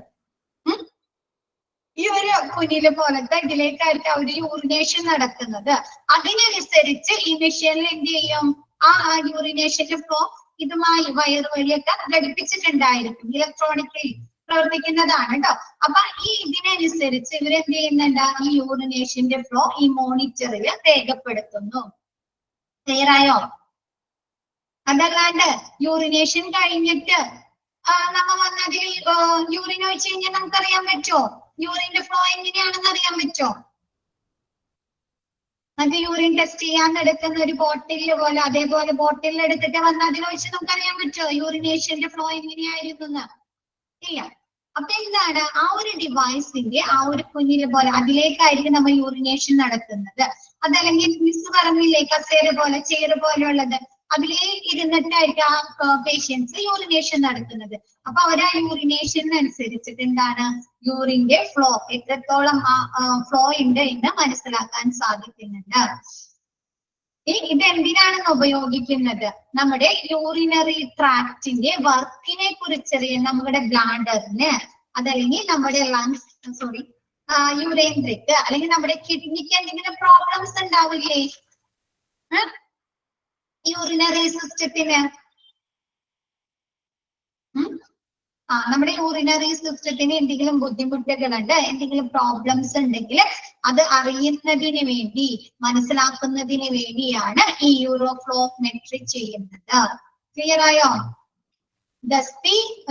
ഈ ഒരു കുഞ്ഞിലെ പോലത്തെ ഇതിലേക്കായിരിക്കും അവർ യൂറിനേഷൻ നടത്തുന്നത്. അതിനനുസരിച്ച് ഈ മെഷീനിൽ എന്ത് ചെയ്യും, ആ യൂറിനേഷന്റെ ഫ്ലോ ഇതുമായി വയറ് വഴിയൊക്കെ ഘടിപ്പിച്ചിട്ടുണ്ടായിരിക്കും. ഇലക്ട്രോണിക്കലി പ്രവർത്തിക്കുന്നതാണ് കേട്ടോ. അപ്പൊ ഈ ഇതിനനുസരിച്ച് ഇവരെന്ത് ചെയ്യുന്നുണ്ട്, ഈ യൂറിനേഷന്റെ ഫ്ലോ ഈ മോണിറ്ററിൽ രേഖപ്പെടുത്തുന്നു. ക്ലിയർ ആയോ? അതല്ലാണ്ട് യൂറിനേഷൻ കഴിഞ്ഞിട്ട് നമ്മ വന്നതിൽ യൂറിൻ ഒഴിച്ചു കഴിഞ്ഞാൽ നമുക്കറിയാൻ പറ്റുമോ യൂറിന്റെ ഫ്ലോ എങ്ങനെയാണെന്ന്? അറിയാൻ പറ്റുമോ? നമുക്ക് യൂറിൻ ടെസ്റ്റ് ചെയ്യാൻ എടുക്കുന്ന ഒരു ബോട്ടിൽ പോലെ, അതേപോലെ ബോട്ടിൽ എടുത്തിട്ട് വന്ന് അതിനൊഴിച്ച് നമുക്കറിയാൻ പറ്റുമോ യൂറിനേഷന്റെ ഫ്ലോ എങ്ങനെയായിരുന്നു? ഇല്ല. അപ്പൊ എന്താണ്, ആ ഒരു ഡിവൈസിന്റെ ആ ഒരു കുഞ്ഞിലെ പോലെ അതിലേക്കായിരിക്കും നമ്മൾ യൂറിനേഷൻ നടത്തുന്നത്. അതല്ലെങ്കിൽ മിസ് പറഞ്ഞില്ലേ കസേര പോലെ, ചെയർ പോലെയുള്ളത്, അതിലേക്ക് ഇരുന്നിട്ടായിരിക്കും ആ പേഷ്യൻസ് യൂറിനേഷൻ നടത്തുന്നത്. അപ്പൊ അവർ ആ യൂറിനേഷനനുസരിച്ചിട്ട് എന്താണ്, യൂറിന്റെ ഫ്ലോ എത്രത്തോളം ഫ്ലോ ഉണ്ട് എന്ന് മനസ്സിലാക്കാൻ സാധിക്കുന്നുണ്ട്. ഇത് എന്തിനാണെന്ന് ഉപയോഗിക്കുന്നത്, നമ്മുടെ യൂറിനറി ട്രാക്റ്റിന്റെ വർക്കിനെ കുറിച്ചറിയാൻ, നമ്മുടെ ബ്ലാഡറിന് അതല്ലെങ്കിൽ നമ്മുടെ ലങ്സ് സോറി യൂറിൻ ട്രാക്ട് അല്ലെങ്കിൽ നമ്മുടെ കിഡ്നിക്ക് എന്തെങ്കിലും പ്രോബ്ലംസ് ഉണ്ടാവില്ലേ യൂറിനറി സിസ്റ്റത്തിന് നമ്മുടെ യൂറിനറി സിസ്റ്റത്തിന് എന്തെങ്കിലും ബുദ്ധിമുട്ടുകളുണ്ട്, എന്തെങ്കിലും പ്രോബ്ലംസ് ഉണ്ടെങ്കിൽ അത് അറിയുന്നതിന് വേണ്ടി മനസ്സിലാക്കുന്നതിന് വേണ്ടിയാണ് ഈ യൂറോഫ്ലോമെട്രി ചെയ്യുന്നത്. ക്ലിയർ ആയോ? Thus,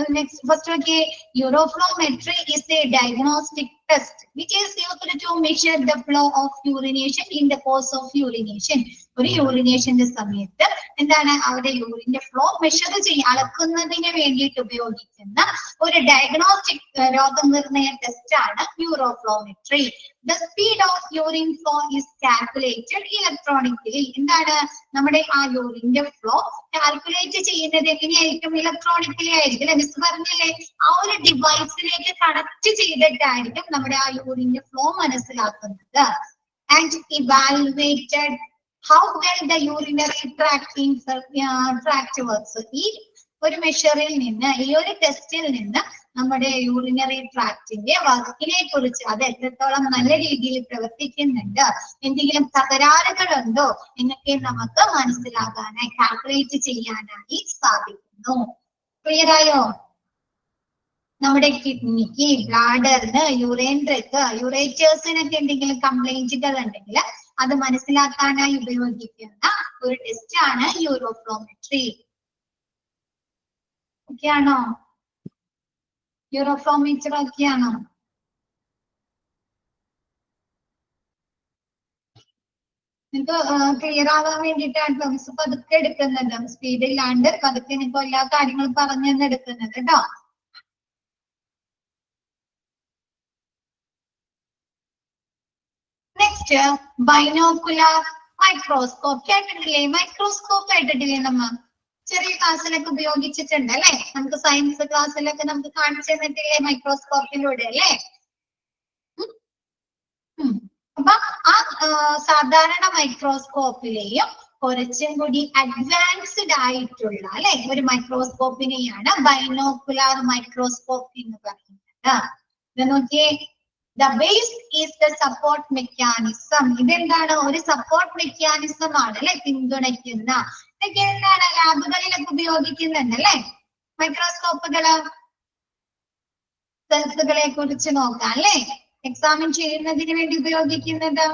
next first okay, Euroflowmetry is a diagnostic test which is used to measure the flow of urination in the course of urination. ഒരു യൂറിനേഷന്റെ സമയത്ത് എന്താണ് അവിടെ യൂറിന്റെ ഫ്ലോ മെഷർ അളക്കുന്നതിന് വേണ്ടിയിട്ട് ഉപയോഗിക്കുന്ന ഒരു ഡയഗ്നോസ്റ്റിക് രോഗനിർണയ ടെസ്റ്റ് ആണ് യൂറോഫ്ലോമെട്രി. The speed of urine flow is calculated electronically. എന്താണ് നമ്മുടെ ആ യൂറിന്റെ ഫ്ലോ കാൽക്കുലേറ്റ് ചെയ്യുന്നത് എങ്ങനെയായിരിക്കും? ഇലക്ട്രോണിക്കലി ആയിരിക്കും. മിസ് പറഞ്ഞില്ലേ, ആ ഒരു ഡിവൈസിലേക്ക് കണക്ട് ചെയ്തിട്ടായിരിക്കും നമ്മുടെ ആ യൂറിന്റെ ഫ്ലോ മനസ്സിലാക്കുന്നത്. And evaluated how well the urinary tract works. ഈ ഒരു മെഷറിൽ നിന്ന്, ഈ ഒരു ടെസ്റ്റിൽ നിന്ന് നമ്മുടെ യൂറിനറി ട്രാക്റ്റിന്റെ വർക്കിനെ കുറിച്ച്, അത് എത്രത്തോളം നല്ല രീതിയിൽ പ്രവർത്തിക്കുന്നുണ്ട്, എന്തെങ്കിലും തകരാറുകളുണ്ടോ എന്നൊക്കെ നമുക്ക് മനസ്സിലാകാനായി കാൽക്കുലേറ്റ് ചെയ്യാനായി സാധിക്കുന്നു. ക്ലിയർ ആയോ? നമ്മുടെ കിഡ്നിക്ക്, ബ്ലാഡറിന്, യൂറിൻ ട്രാക്ട്, യൂറേറ്റേഴ്സിനൊക്കെ എന്തെങ്കിലും കംപ്ലൈന്റുകൾ ഉണ്ടെങ്കിൽ അത് മനസ്സിലാക്കാനായി ഉപയോഗിക്കുന്ന ഒരു ടെസ്റ്റ് ആണ് യൂറോഫ്ലോമെട്രി. ഓക്കെ ആണോ? യൂറോഫ്ലോമെട്രി ഒക്കെ ആണോ? നിങ്ങൾക്ക് ക്ലിയർ ആവാൻ വേണ്ടിയിട്ടാണ് മിസ് പതുക്കെ എടുക്കുന്നത്, സ്പീഡ് ഇല്ലാണ്ട് പതുക്കെ നിങ്ങൾക്ക് എല്ലാ കാര്യങ്ങളും പറഞ്ഞു തന്നെ എടുക്കുന്നത് കേട്ടോ. Next binocular microscope. കേട്ടിട്ടില്ലേ? മൈക്രോസ്കോപ്പ് കേട്ടിട്ടില്ലേ? നമ്മ ചെറിയ ക്ലാസ്സിലൊക്കെ ഉപയോഗിച്ചിട്ടുണ്ട് അല്ലെ? നമുക്ക് സയൻസ് ക്ലാസ്സിലൊക്കെ നമുക്ക് കാണിച്ചു തന്നിട്ടില്ലേ മൈക്രോസ്കോപ്പിലൂടെ അല്ലെ? അപ്പൊ ആ സാധാരണ മൈക്രോസ്കോപ്പിലെയും കുറച്ചും കൂടി അഡ്വാൻസ്ഡ് ആയിട്ടുള്ള അല്ലെ ഒരു മൈക്രോസ്കോപ്പിനെയാണ് ബൈനോക്കുലർ മൈക്രോസ്കോപ്പ് എന്ന് പറയുന്നത്. ഇത് നോക്കിയേ, the base is the support mechanism. ഇതെന്താണ്? ഒരു സപ്പോർട്ട് മെക്കാനിസം ആണ് അല്ലെ, പിന്തുണയ്ക്കുന്ന. ഇതൊക്കെ എന്താണ് ലാബുകളിലൊക്കെ ഉപയോഗിക്കുന്നുണ്ട് അല്ലെ മൈക്രോസ്കോപ്പുകള്. സെൽസുകളെ കുറിച്ച് നോക്കാം അല്ലെ, എക്സാമിൻ ചെയ്യുന്നതിന് വേണ്ടി ഉപയോഗിക്കുന്നത്.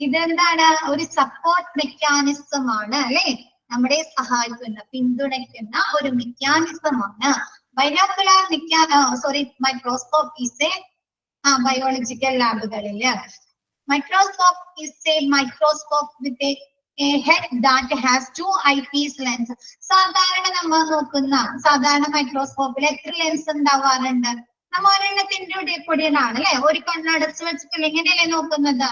ഇതെന്താണ്? ഒരു സപ്പോർട്ട് മെക്കാനിസം ആണ് അല്ലെ, നമ്മളെ സഹായിക്കുന്ന, പിന്തുണയ്ക്കുന്ന ഒരു മെക്കാനിസം ആണ്. Binocular microscope is a biological ലാബുകളില്. Microscope is a microscope with a head that has 2 eyepiece lens. സാധാരണ നമ്മൾ നോക്കുന്ന സാധാരണ മൈക്രോസ്കോപ്പിൽ എത്ര ലെൻസ് ഉണ്ടാവാറുണ്ട്? നമ്മ ഒരെണ്ണത്തിന്റെ കൂടിയാണ് അല്ലെ, ഒരു കണ്ണടച്ച് വെച്ചിട്ടില്ല ഇങ്ങനെയല്ലേ നോക്കുന്നത്,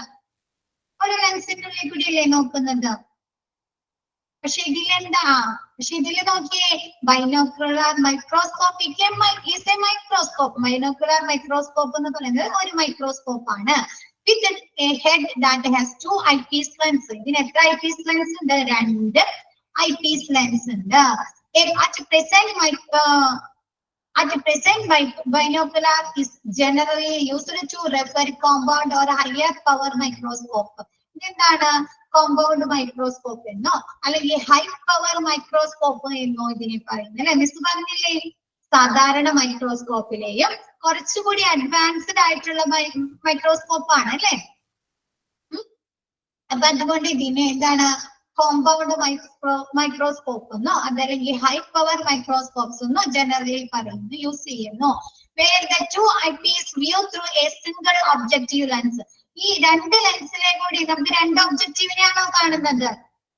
ഒരു ലെൻസിന്റെ ഉള്ളിൽ കൂടിയല്ലേ നോക്കുന്നത്. പക്ഷെ ഇതിലെന്താ? പക്ഷെ ഇതിൽ നോക്കിയേ, binocular microscope is a microscope. Binocular microscope എന്ന് പറയുന്നത് ഒരു മൈക്രോസ്കോപ്പ് ആണ്. with a head that has 2 eyepiece lens. ഇതിന് എത്ര eyepiece lens ഉണ്ട്? 2 eyepiece lens ഉണ്ട്. At present, binocular is generally used to refer compound or higher power microscope. എന്താണ് കോമ്പൗണ്ട് മൈക്രോസ്കോപ്പ് എന്നോ അല്ലെങ്കിൽ ഹൈ പവർ മൈക്രോസ്കോപ്പ് എന്നോ ഇതിനെ പറയുന്നത് അല്ലെ? മിസ് പറഞ്ഞില്ലേ, സാധാരണ മൈക്രോസ്കോപ്പിലെയും കുറച്ചുകൂടി അഡ്വാൻസ്ഡ് ആയിട്ടുള്ള മൈക്രോസ്കോപ്പ് ആണ് അല്ലെ. അപ്പൊ അതുകൊണ്ട് ഇതിനെ എന്താണ് കോമ്പൗണ്ട് മൈക്രോസ്കോപ്പ് എന്നോ അതല്ലെങ്കിൽ ഹൈ പവർ മൈക്രോസ്കോപ്സ് എന്നോ ജനറലി പറയുന്നു, യൂസ് ചെയ്യുന്നു. Where the 2 eyepiece view through a single objective lens. ഈ 2 ലെൻസിലെ കൂടി നമുക്ക് 2 ഒബ്ജക്റ്റീവിനെയാണോ കാണുന്നത്?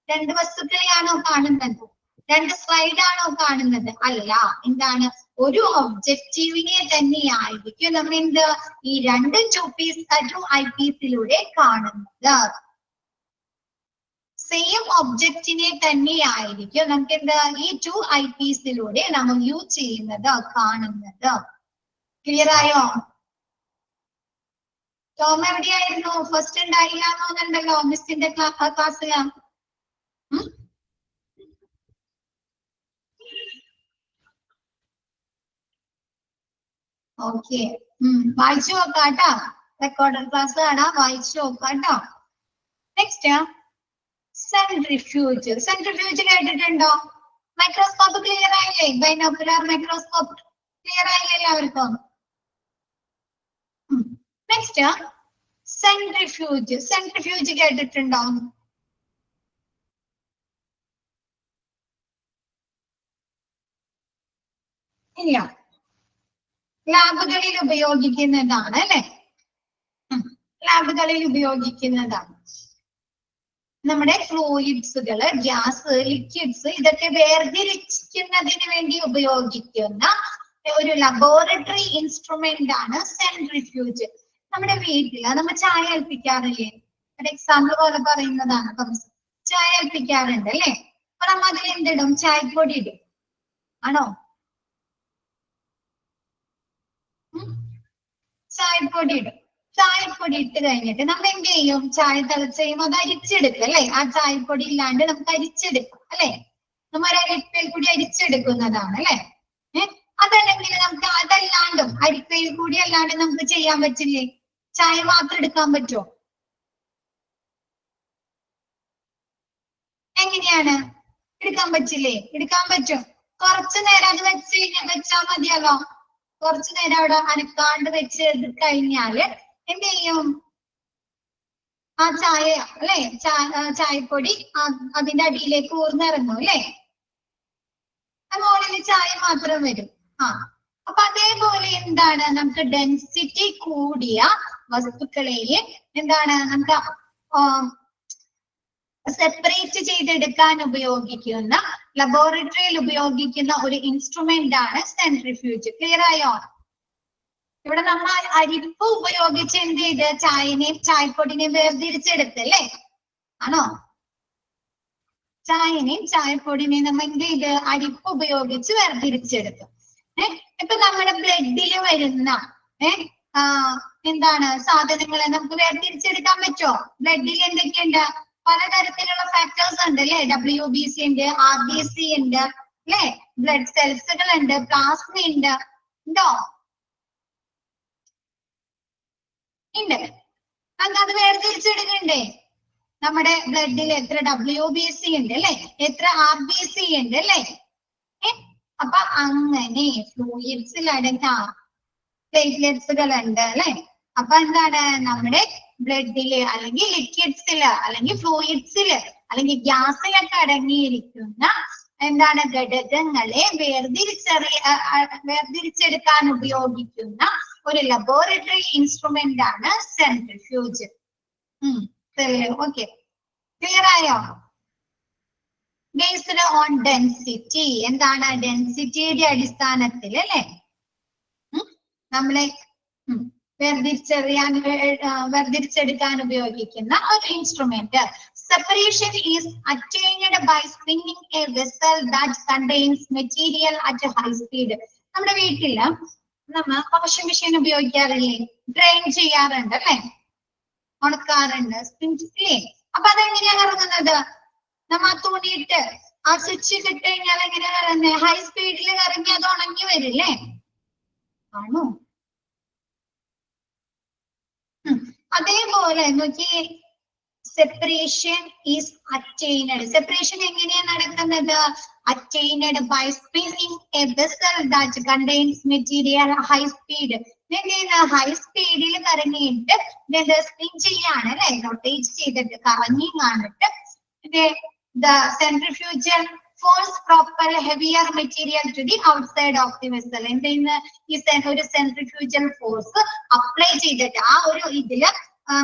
2 വസ്തുക്കളെയാണോ കാണുന്നത്? 2 സ്ലൈഡ് ആണോ കാണുന്നത്? അല്ല, എന്താണ് ഒരു ഒബ്ജക്റ്റീവിനെ തന്നെയായിരിക്കും നമ്മൾ എന്ത് ഈ 2 ഐപീസിലൂടെ കാണുന്നത്. സെയിം ഒബ്ജക്റ്റിനെ തന്നെയായിരിക്കും നമുക്ക് എന്താ ഈ 2 ഐപീസിലൂടെ നമ്മൾ യൂസ് ചെയ്യുന്നത്, കാണുന്നത്. ക്ലിയർ ആയോ? ടോം എവിടെയായിരുന്നു? ഫസ്റ്റ് ഉണ്ടായില്ല എന്നുണ്ടല്ലോ മിസ്സിന്റെ ക്ലാസ്സില്. ഓക്കെ. വായിച്ചു നോക്കാട്ടോ. റെക്കോർഡഡ് ക്ലാസ് കാണാം, വായിച്ചു നോക്കാട്ടോ. Next centrifuge. സെൻട്രിഫ്യൂജ് കേട്ടിട്ടുണ്ടോ? മൈക്രോസ്കോപ്പ് ക്ലിയർ ആയില്ലേ? ബൈനോക്കുലർ മൈക്രോസ്കോപ്പ് ക്ലിയർ ആയില്ലേ എല്ലാവർക്കും? Next centrifuge. സെൻട്രിഫ്യൂജ് കേട്ടിട്ടുണ്ടോ? ഇല്ല. ലാബുകളിൽ ഉപയോഗിക്കുന്നതാണ് അല്ലെ? ലാബുകളിൽ ഉപയോഗിക്കുന്നതാണ്. നമ്മുടെ ഫ്ലൂയിഡ്സുകള്, ഗ്യാസ്, ലിക്വിഡ്സ് ഇതൊക്കെ വേർതിരിക്കുന്നതിന് വേണ്ടി ഉപയോഗിക്കുന്ന ഒരു ലബോറട്ടറി ഇൻസ്ട്രുമെന്റ് ആണ് സെൻട്രിഫ്യൂജ്. നമ്മുടെ വീട്ടില് നമ്മൾ ചായ ഏൽപ്പിക്കാറില്ലേ? ഒരു എക്സാമ്പിൾ പോലെ പറയുന്നതാണ്. അപ്പം ചായ ഏൽപ്പിക്കാറുണ്ട് അല്ലെ? അപ്പൊ നമ്മ അതിൽ എന്തിടും? ചായപ്പൊടി ഇടും. ആണോ? ചായപ്പൊടി ഇടും. ചായപ്പൊടി ഇട്ട് കഴിഞ്ഞിട്ട് നമ്മൾ എന്ത് ചെയ്യും? ചായ തിളച്ച് കഴിയുമ്പോൾ അത് അരിച്ചെടുക്കും അല്ലെ? ആ ചായപ്പൊടി ഇല്ലാണ്ട് നമുക്ക് അരിച്ചെടുക്കാം അല്ലെ? നമ്മൾ അരിപ്പയിൽ കൂടി അരിച്ചെടുക്കുന്നതാണ് അല്ലെ? അതല്ലെങ്കിൽ നമുക്ക് അതല്ലാണ്ടും അരിപ്പയിൽ കൂടി അല്ലാണ്ട് നമുക്ക് ചെയ്യാൻ പറ്റില്ലേ? ചായ മാത്രം എടുക്കാൻ പറ്റുമോ? എങ്ങനെയാണ്? എടുക്കാൻ പറ്റില്ലേ? എടുക്കാൻ പറ്റും. കുറച്ചു നേരം അത് വെച്ചാൽ മതിയല്ലോ. കുറച്ചു നേരം അവിടെ അനക്കാണ്ട് വെച്ച് കഴിഞ്ഞാല് എന്ത് ചെയ്യും? ആ ചായ അല്ലെ? ചായപ്പൊടി അതിന്റെ അടിയിലേക്ക് ഊർന്നിറങ്ങും അല്ലെ? മുകളിൽ ചായ മാത്രം വരും. അപ്പൊ അതേപോലെ എന്താണ് നമുക്ക് ഡെൻസിറ്റി കൂടിയ വസ്തുക്കളെയും എന്താണ് നമുക്ക് സെപ്പറേറ്റ് ചെയ്തെടുക്കാൻ ഉപയോഗിക്കുന്ന, ലബോറട്ടറിയിൽ ഉപയോഗിക്കുന്ന ഒരു ഇൻസ്ട്രുമെന്റ് ആണ് സെൻട്രിഫ്യൂജ്. ക്ലിയർ ആയോ? ഇവിടെ നമ്മൾ അരിപ്പ് ഉപയോഗിച്ച് എന്ത് ചെയ്ത് ചായനെയും ചായപ്പൊടിനെയും വേർതിരിച്ചെടുത്തല്ലേ? ആണോ? ചായനെയും ചായപ്പൊടിനെയും നമ്മൾ എന്ത് ചെയ്ത് അരിപ്പ് ഉപയോഗിച്ച് വേർതിരിച്ചെടുക്കും. ഇപ്പൊ നമ്മുടെ ബ്ലഡിൽ വരുന്ന എന്താണ് സാധനങ്ങളെ നമുക്ക് വേർതിരിച്ചെടുക്കാൻ പറ്റുമോ? ബ്ലഡിൽ എന്തൊക്കെയുണ്ട്? പലതരത്തിലുള്ള ഫാക്ടേഴ്സ് ഉണ്ട് അല്ലെ? WBC ഉണ്ട്, RBC ഉണ്ട് അല്ലെ? ബ്ലഡ് സെൽസുകൾ ഉണ്ട്, പ്ലാസ്മ ഉണ്ട്. ഉണ്ടോ? ഉണ്ട്. അത് വേർതിരിച്ചെടുക്കണ്ടേ? നമ്മുടെ ബ്ലഡിൽ എത്ര WBC ഉണ്ട് അല്ലെ? എത്ര RBC ഉണ്ട് അല്ലെ? അപ്പൊ അങ്ങനെ ഫ്ലൂയിഡ്സിൽ അടങ്ങുന്ന പ്ലേറ്റ്ലെറ്റ്സുകൾ ഉണ്ട് അല്ലെ? അപ്പൊ എന്താണ് നമ്മുടെ ബ്ലഡില് അല്ലെങ്കിൽ ലിക്വിഡ്സില് അല്ലെങ്കിൽ ഫ്ലൂയിഡ്സില് അല്ലെങ്കിൽ ഗ്യാസിലൊക്കെ അടങ്ങിയിരിക്കുന്ന എന്താണ് ഘടകങ്ങളെ വേർതിരിച്ചെടുക്കാൻ ഉപയോഗിക്കുന്ന ഒരു ലബോറട്ടറി ഇൻസ്ട്രുമെന്റ് ആണ് സെൻട്രിഫ്യൂജ്. ഓക്കെ, ക്ലിയർ ആയോ? Based on density. എന്താണ്? ഡെൻസിറ്റിയുടെ അടിസ്ഥാനത്തിൽ അല്ലെ നമ്മളെ വേർതിരിച്ചെടുക്കാൻ ഉപയോഗിക്കുന്ന ഒരു instrument. Separation is attained by spinning a vessel that contains material at high speed. നമ്മുടെ വീട്ടില് നമ്മ വാഷിംഗ് മെഷീൻ ഉപയോഗിക്കാറില്ലേ? ഡ്രെയിൻ ചെയ്യാറുണ്ട് അല്ലെ? ഉണക്കാറുണ്ട്, സ്പിൻ ഇല്ലേ? അപ്പൊ അതെങ്ങനെയാണ് ഇറങ്ങുന്നത്? നമ്മ തുണിയിട്ട് ആ സ്വിച്ച് ഇട്ട് കഴിഞ്ഞാൽ എങ്ങനെയാണ് ഇറങ്ങുന്നത്? ഹൈ സ്പീഡിൽ ഇറങ്ങി അത് ഉണങ്ങി വരില്ലേ? ആണോ? അതേപോലെ നോക്കി, സെപ്പറേഷൻ ഈസ് അറ്റൈനഡ്. സെപ്പറേഷൻ എങ്ങനെയാണ് നടക്കുന്നത്? Attained by spinning a vessel that contains material high speed. High സ്പീഡിൽ കറങ്ങിയിട്ട് സ്പിൻ ചെയ്യാണ് അല്ലെ? റൊട്ടേറ്റ് ചെയ്തിട്ട് കറങ്ങി കാണിട്ട് the centrifugal force propel heavier material to the outside of the vessel. എന്തെന്ന് ഈ ഒരു സെൻട്രിഫ്യൂജൽ ഫോഴ്സ് അപ്ലൈ ചെയ്തിട്ട് ആ ഒരു ഇതില്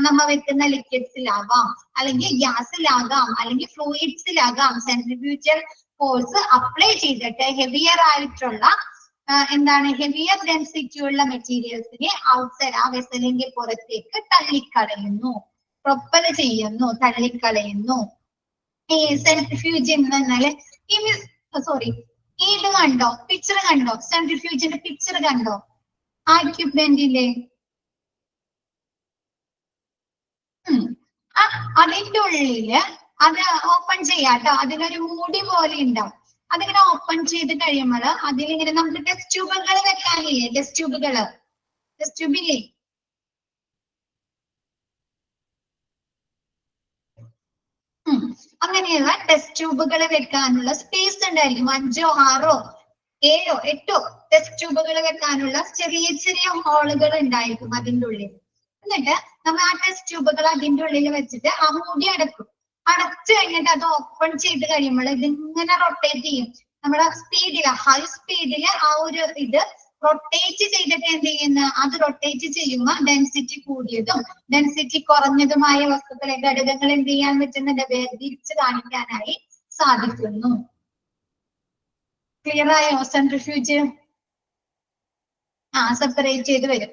നമ്മ വെക്കുന്ന ലിക്വിഡ്സിലാകാം, അല്ലെങ്കിൽ ഗ്യാസിലാകാം, അല്ലെങ്കിൽ ഫ്ലൂയിഡ്സിലാകാം. സെൻട്രിഫ്യൂജൽ ഫോഴ്സ് അപ്ലൈ ചെയ്തിട്ട് ഹെവിയർ ആയിട്ടുള്ള എന്താണ് ഹെവിയർ ഡെൻസിറ്റി ഉള്ള മെറ്റീരിയൽസിനെ ഔട്ട്സൈഡ് ആ വെസലിന്റെ പുറത്തേക്ക് തള്ളിക്കളയുന്നു, പ്രൊപ്പൽ ചെയ്യുന്നു, തള്ളിക്കളയുന്നു. ഈ സെൻട്രിഫ്യൂജ് എന്നാല് ഇത് കണ്ടോ? പിക്ചർ കണ്ടോ? സെൻട്രിഫ്യൂജിന്റെ പിക്ചർ കണ്ടോ? ആ എക്യുപ്മെന്റിലെ അതിന്റെ ഉള്ളില് അത് ഓപ്പൺ ചെയ്യാട്ടോ. അതിലൊരു മൂടി പോലെ ഉണ്ടാവും. അതിങ്ങനെ ഓപ്പൺ ചെയ്ത് കഴിയുമ്പോൾ അതിലിങ്ങനെ നമുക്ക് ടെസ്റ്റ് ട്യൂബുകൾ വെക്കാനില്ലേ? ടെസ്റ്റ് ട്യൂബുകള് ടെസ്റ്റ് ട്യൂബ് ഇല്ലേ? അങ്ങനെയുള്ള ടെസ്റ്റ് ട്യൂബുകൾ വെക്കാനുള്ള സ്പേസ് ഉണ്ടായിരിക്കും. 5ഓ 6ഓ 7ഓ 8ഓ ടെസ്റ്റ് ട്യൂബുകൾ വെക്കാനുള്ള ചെറിയ ചെറിയ ഹോളുകൾ ഉണ്ടായിരിക്കും അതിൻ്റെ ഉള്ളിൽ. എന്നിട്ട് നമ്മൾ ആ ടെസ്റ്റ് ട്യൂബുകൾ അതിൻ്റെ ഉള്ളിൽ വെച്ചിട്ട് ആ മൂടി അടക്കും. അടച്ചു കഴിഞ്ഞിട്ട് അത് ഓപ്പൺ ചെയ്ത് കഴിയുമ്പോൾ ഇതിങ്ങനെ റൊട്ടേറ്റ് ചെയ്യും. നമ്മുടെ സ്പീഡില് ഹൈ സ്പീഡില് ആ ഒരു ഇത് റൊട്ടേറ്റ് ചെയ്തിട്ട് എന്ത് ചെയ്യുന്ന, അത് റൊട്ടേറ്റ് ചെയ്യുമ്പോൾ ഡെൻസിറ്റി കൂടിയതും ഡെൻസിറ്റി കുറഞ്ഞതുമായ വസ്തുക്കളെ ഘടകങ്ങൾ എന്ത് ചെയ്യാൻ പറ്റുന്നുണ്ട്, വേർതിരിച്ച് കാണിക്കാനായി സാധിക്കുന്നു. ക്ലിയർ ആയോ? സെൻട്രിഫ്യൂജ് സെപ്പറേറ്റ് ചെയ്ത് വരും.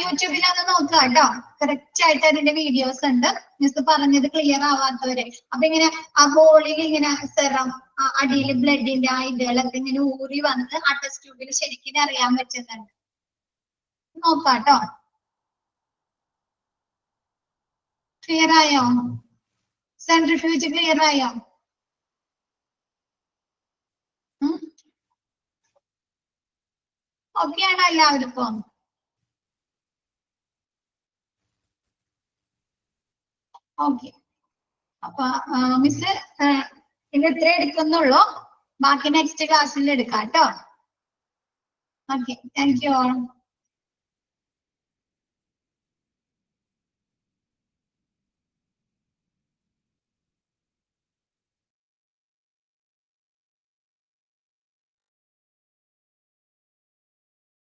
യൂട്യൂബിൽ അത് നോക്കുക കേട്ടോ, കറക്റ്റ് ആയിട്ട് അതിന്റെ വീഡിയോസ് ഉണ്ട്. മിസ് പറഞ്ഞത് ക്ലിയർ ആവാത്തവരെ അപ്പൊ ഇങ്ങനെ ആ ഹോളിൽ ഇങ്ങനെ സെറം അടിയിൽ ബ്ലഡിന്റെ ആ ഇതുകളൊക്കെ ഇങ്ങനെ ഊറി വന്ന് ആ ടെസ്റ്റ് ട്യൂബിൽ ശരിക്കും അറിയാൻ പറ്റുന്നുണ്ട്. നോക്കാം കേട്ടോ. ക്ലിയർ ആയോ? സെൻട്രിഫ്യൂജ് ക്ലിയർ ആയോ? ഓക്കെ ആണോ എല്ലാവർക്കും? ഓക്കെ. അപ്പൊ മിസ് ഇത് ഇത്ര എടുക്കുന്നുള്ളൂ, ബാക്കി നെക്സ്റ്റ് ക്ലാസ്സിൽ എടുക്കാം കേട്ടോ. Okay, thank you all.